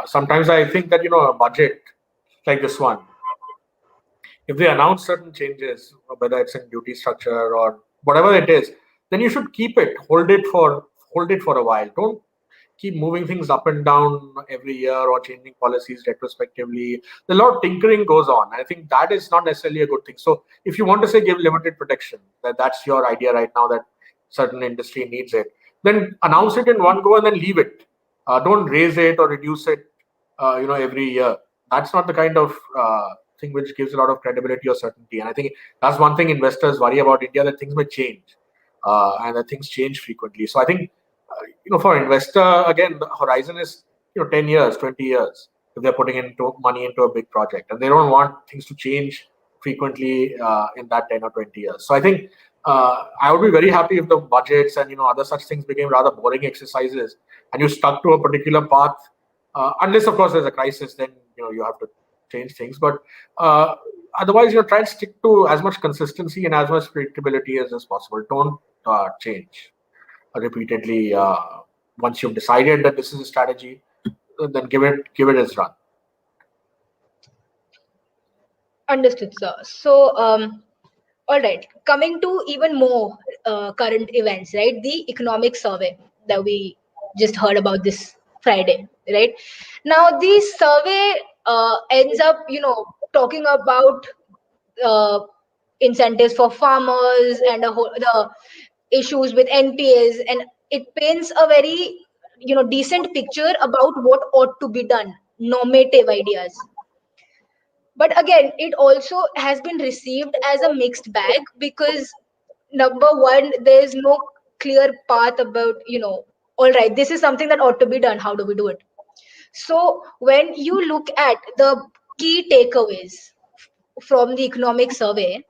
sometimes I think that a budget like this one, if they announce certain changes, whether it's in duty structure or whatever it is, then you should keep it, hold it for a while. Don't keep moving things up and down every year or changing policies retrospectively. A lot of tinkering goes on. I think that is not necessarily a good thing. So if you want to say give limited protection, that's your idea right now, that certain industry needs it, then announce it in one go and then leave it. Don't raise it or reduce it, every year. That's not the kind of thing which gives a lot of credibility or certainty. And I think that's one thing investors worry about India, that things may change, and that things change frequently. So I think for investor, again, the horizon is 10 years, 20 years if they're putting into money into a big project, and they don't want things to change frequently in that 10 or 20 years. So I think I would be very happy if the budgets and other such things became rather boring exercises, and you stuck to a particular path, unless of course there's a crisis, then you have to change things. But otherwise, try and stick to as much consistency and as much predictability as possible. Don't change repeatedly. Once you've decided that this is a strategy, then give it its run. Understood, sir. So, all right, coming to even more current events, right? The economic survey that we just heard about this Friday, right? Now, the survey ends up, talking about uh, incentives for farmers and the issues with NPAs, and it paints a very, decent picture about what ought to be done, normative ideas. But again, it also has been received as a mixed bag because number one, there's no clear path about, all right, this is something that ought to be done, how do we do it? So when you look at the key takeaways from the economic survey,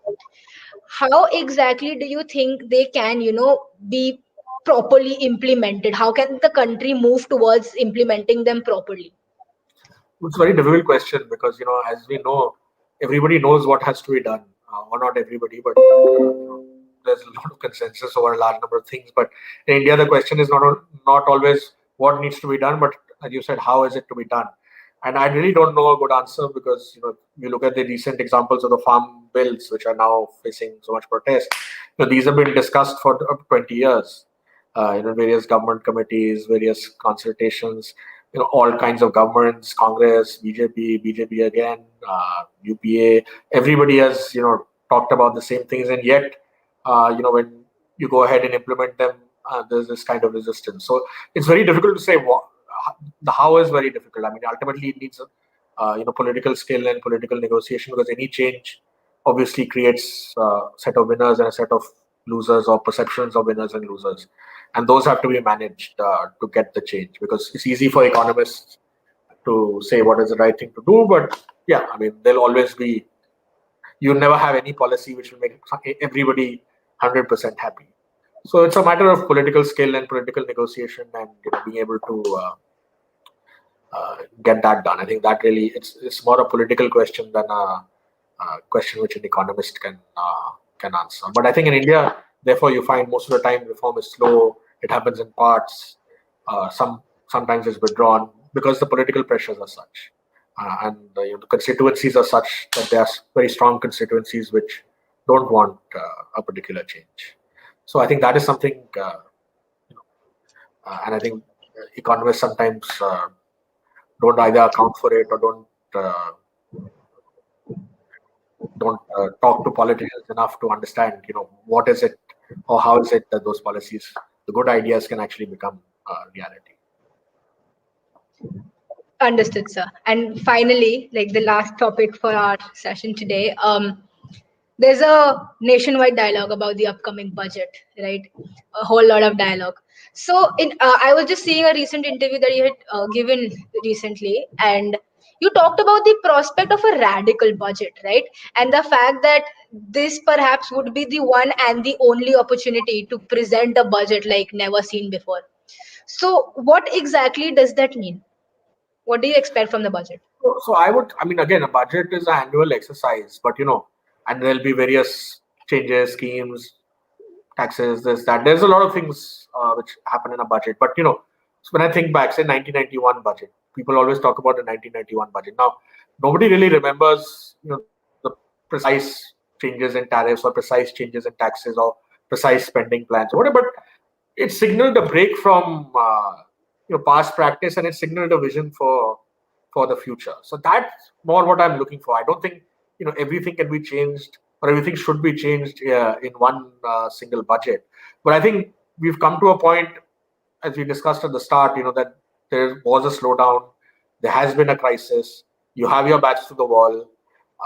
how exactly do you think they can, be properly implemented? How can the country move towards implementing them properly? It's a very difficult question because as we know, everybody knows what has to be done, or not everybody, but there's a lot of consensus over a large number of things. But in India, the question is not always what needs to be done, but as you said, how is it to be done? And I really don't know a good answer because you look at the recent examples of the farm bills, which are now facing so much protest. These have been discussed for up to 20 years. Various government committees, various consultations, all kinds of governments, Congress, BJP again, UPA. Everybody has talked about the same things, and yet when you go ahead and implement them, there's this kind of resistance. So it's very difficult to say what. The how is very difficult. I mean, ultimately it needs political skill and political negotiation, because any change obviously creates a set of winners and a set of losers, or perceptions of winners and losers, and those have to be managed to get the change, because it's easy for economists to say what is the right thing to do, but yeah, I mean, there'll always be, you never have any policy which will make everybody 100% happy. So it's a matter of political skill and political negotiation, and being able to get that done. I think that really it's more a political question than a question which an economist can answer. But I think in India, therefore, you find most of the time reform is slow. It happens in parts. Sometimes it's withdrawn because the political pressures are such, and the constituencies are such that there are very strong constituencies which don't want a particular change. So I think that is something, and I think economists sometimes don't either account for it, or don't talk to politicians enough to understand, what is it or how is it that those policies, the good ideas, can actually become reality. Understood, sir. And finally, like the last topic for our session today, there's a nationwide dialogue about the upcoming budget, right? A whole lot of dialogue. So, I was just seeing a recent interview that you had given recently, and you talked about the prospect of a radical budget, right? And the fact that this perhaps would be the one and the only opportunity to present a budget like never seen before. So, what exactly does that mean? What do you expect from the budget? So again, a budget is an annual exercise, but and there'll be various changes, schemes, taxes, this, that. There's a lot of things which happen in a budget. But so when I think back, say 1991 budget, people always talk about the 1991 budget. Now, nobody really remembers the precise changes in tariffs or precise changes in taxes or precise spending plans or whatever. But it signaled a break from past practice, and it signaled a vision for the future. So that's more what I'm looking for. I don't think everything can be changed or everything should be changed in one single budget. But I think we've come to a point, as we discussed at the start, that there was a slowdown, there has been a crisis. You have your backs to the wall.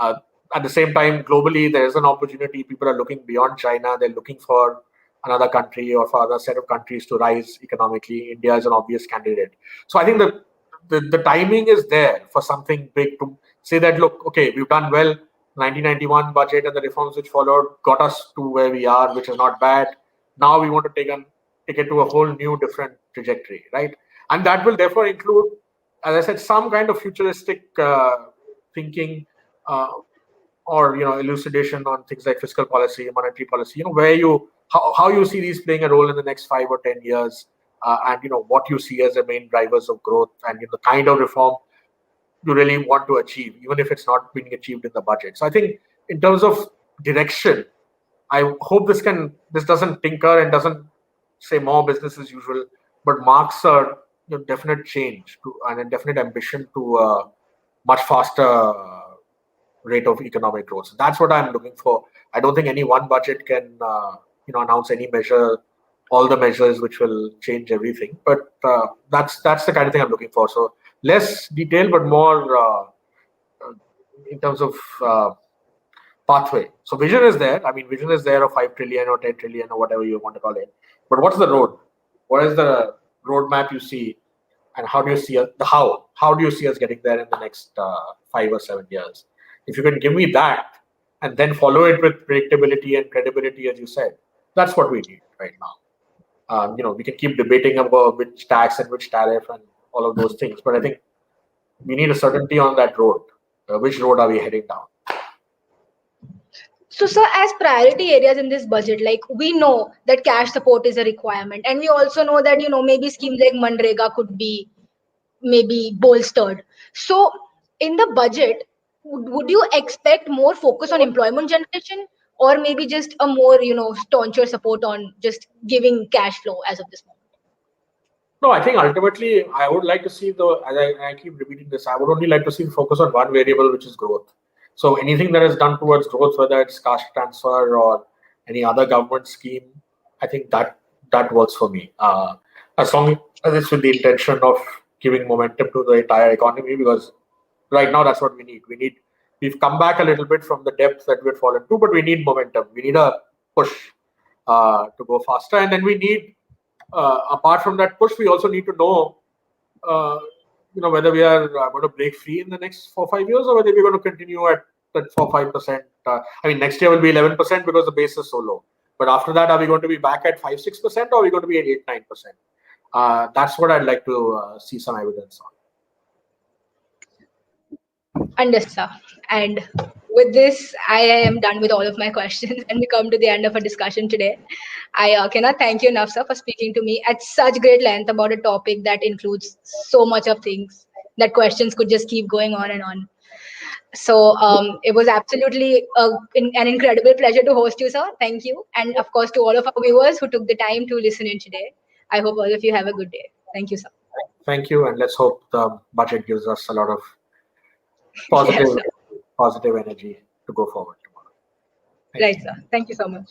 At the same time, globally, there is an opportunity. People are looking beyond China. They're looking for another country or for other set of countries to rise economically. India is an obvious candidate. So I think the timing is there for something big to say that, look, okay, we've done well. 1991 budget and the reforms which followed got us to where we are, which is not bad. Now we want to take it to a whole new different trajectory, right? And that will therefore include, as I said, some kind of futuristic thinking or elucidation on things like fiscal policy, monetary policy, where how you see these playing a role in the next 5 or 10 years, and what you see as the main drivers of growth, and the kind of reform you really want to achieve, even if it's not being achieved in the budget. So I think in terms of direction, I hope this doesn't tinker and doesn't say more business as usual, but marks a definite change and a definite ambition to a much faster rate of economic growth. So that's what I'm looking for. I don't think any one budget can announce any measure, all the measures which will change everything. But that's the kind of thing I'm looking for. So less detail, but more in terms of pathway. So vision is there. Vision is there of 5 trillion or 10 trillion or whatever you want to call it. But what's the road? What is the roadmap you see? And how do you see the how? How do you see us getting there in the next 5 or 7 years? If you can give me that and then follow it with predictability and credibility, as you said, that's what we need right now. We can keep debating about which tax and which tariff and all of those things, but I think we need a certainty on that road. Which road are we heading down? So, sir, as priority areas in this budget, like we know that cash support is a requirement, and we also know that maybe schemes like Manrega could be maybe bolstered. So, in the budget, would you expect more focus on employment generation, or maybe just a more stauncher support on just giving cash flow as of this moment? No, I think ultimately I would like to see as I keep repeating this, I would only like to see the focus on one variable, which is growth. So anything that is done towards growth, whether it's cash transfer or any other government scheme, I think that works for me. As long as it's with the intention of giving momentum to the entire economy, because right now that's what we need. We've come back a little bit from the depth that we've fallen to, but we need momentum. We need a push to go faster, and then we need, apart from that push, we also need to know, whether we are going to break free in the next 4 or 5 years, or whether we're going to continue at that 4-5%. Next year will be 11% because the base is so low. But after that, are we going to be back at 5-6%, or are we going to be at 8-9%? That's what I'd like to see some evidence on. Understood, sir. And with this, I am done with all of my questions, and we come to the end of our discussion today. I cannot thank you enough, sir, for speaking to me at such great length about a topic that includes so much of things that questions could just keep going on and on. So it was absolutely an incredible pleasure to host you, sir. Thank you. And of course, to all of our viewers who took the time to listen in today, I hope all of you have a good day. Thank you, sir. Thank you. And let's hope the budget gives us a lot of positive energy to go forward tomorrow. Right, sir. Thank you so much.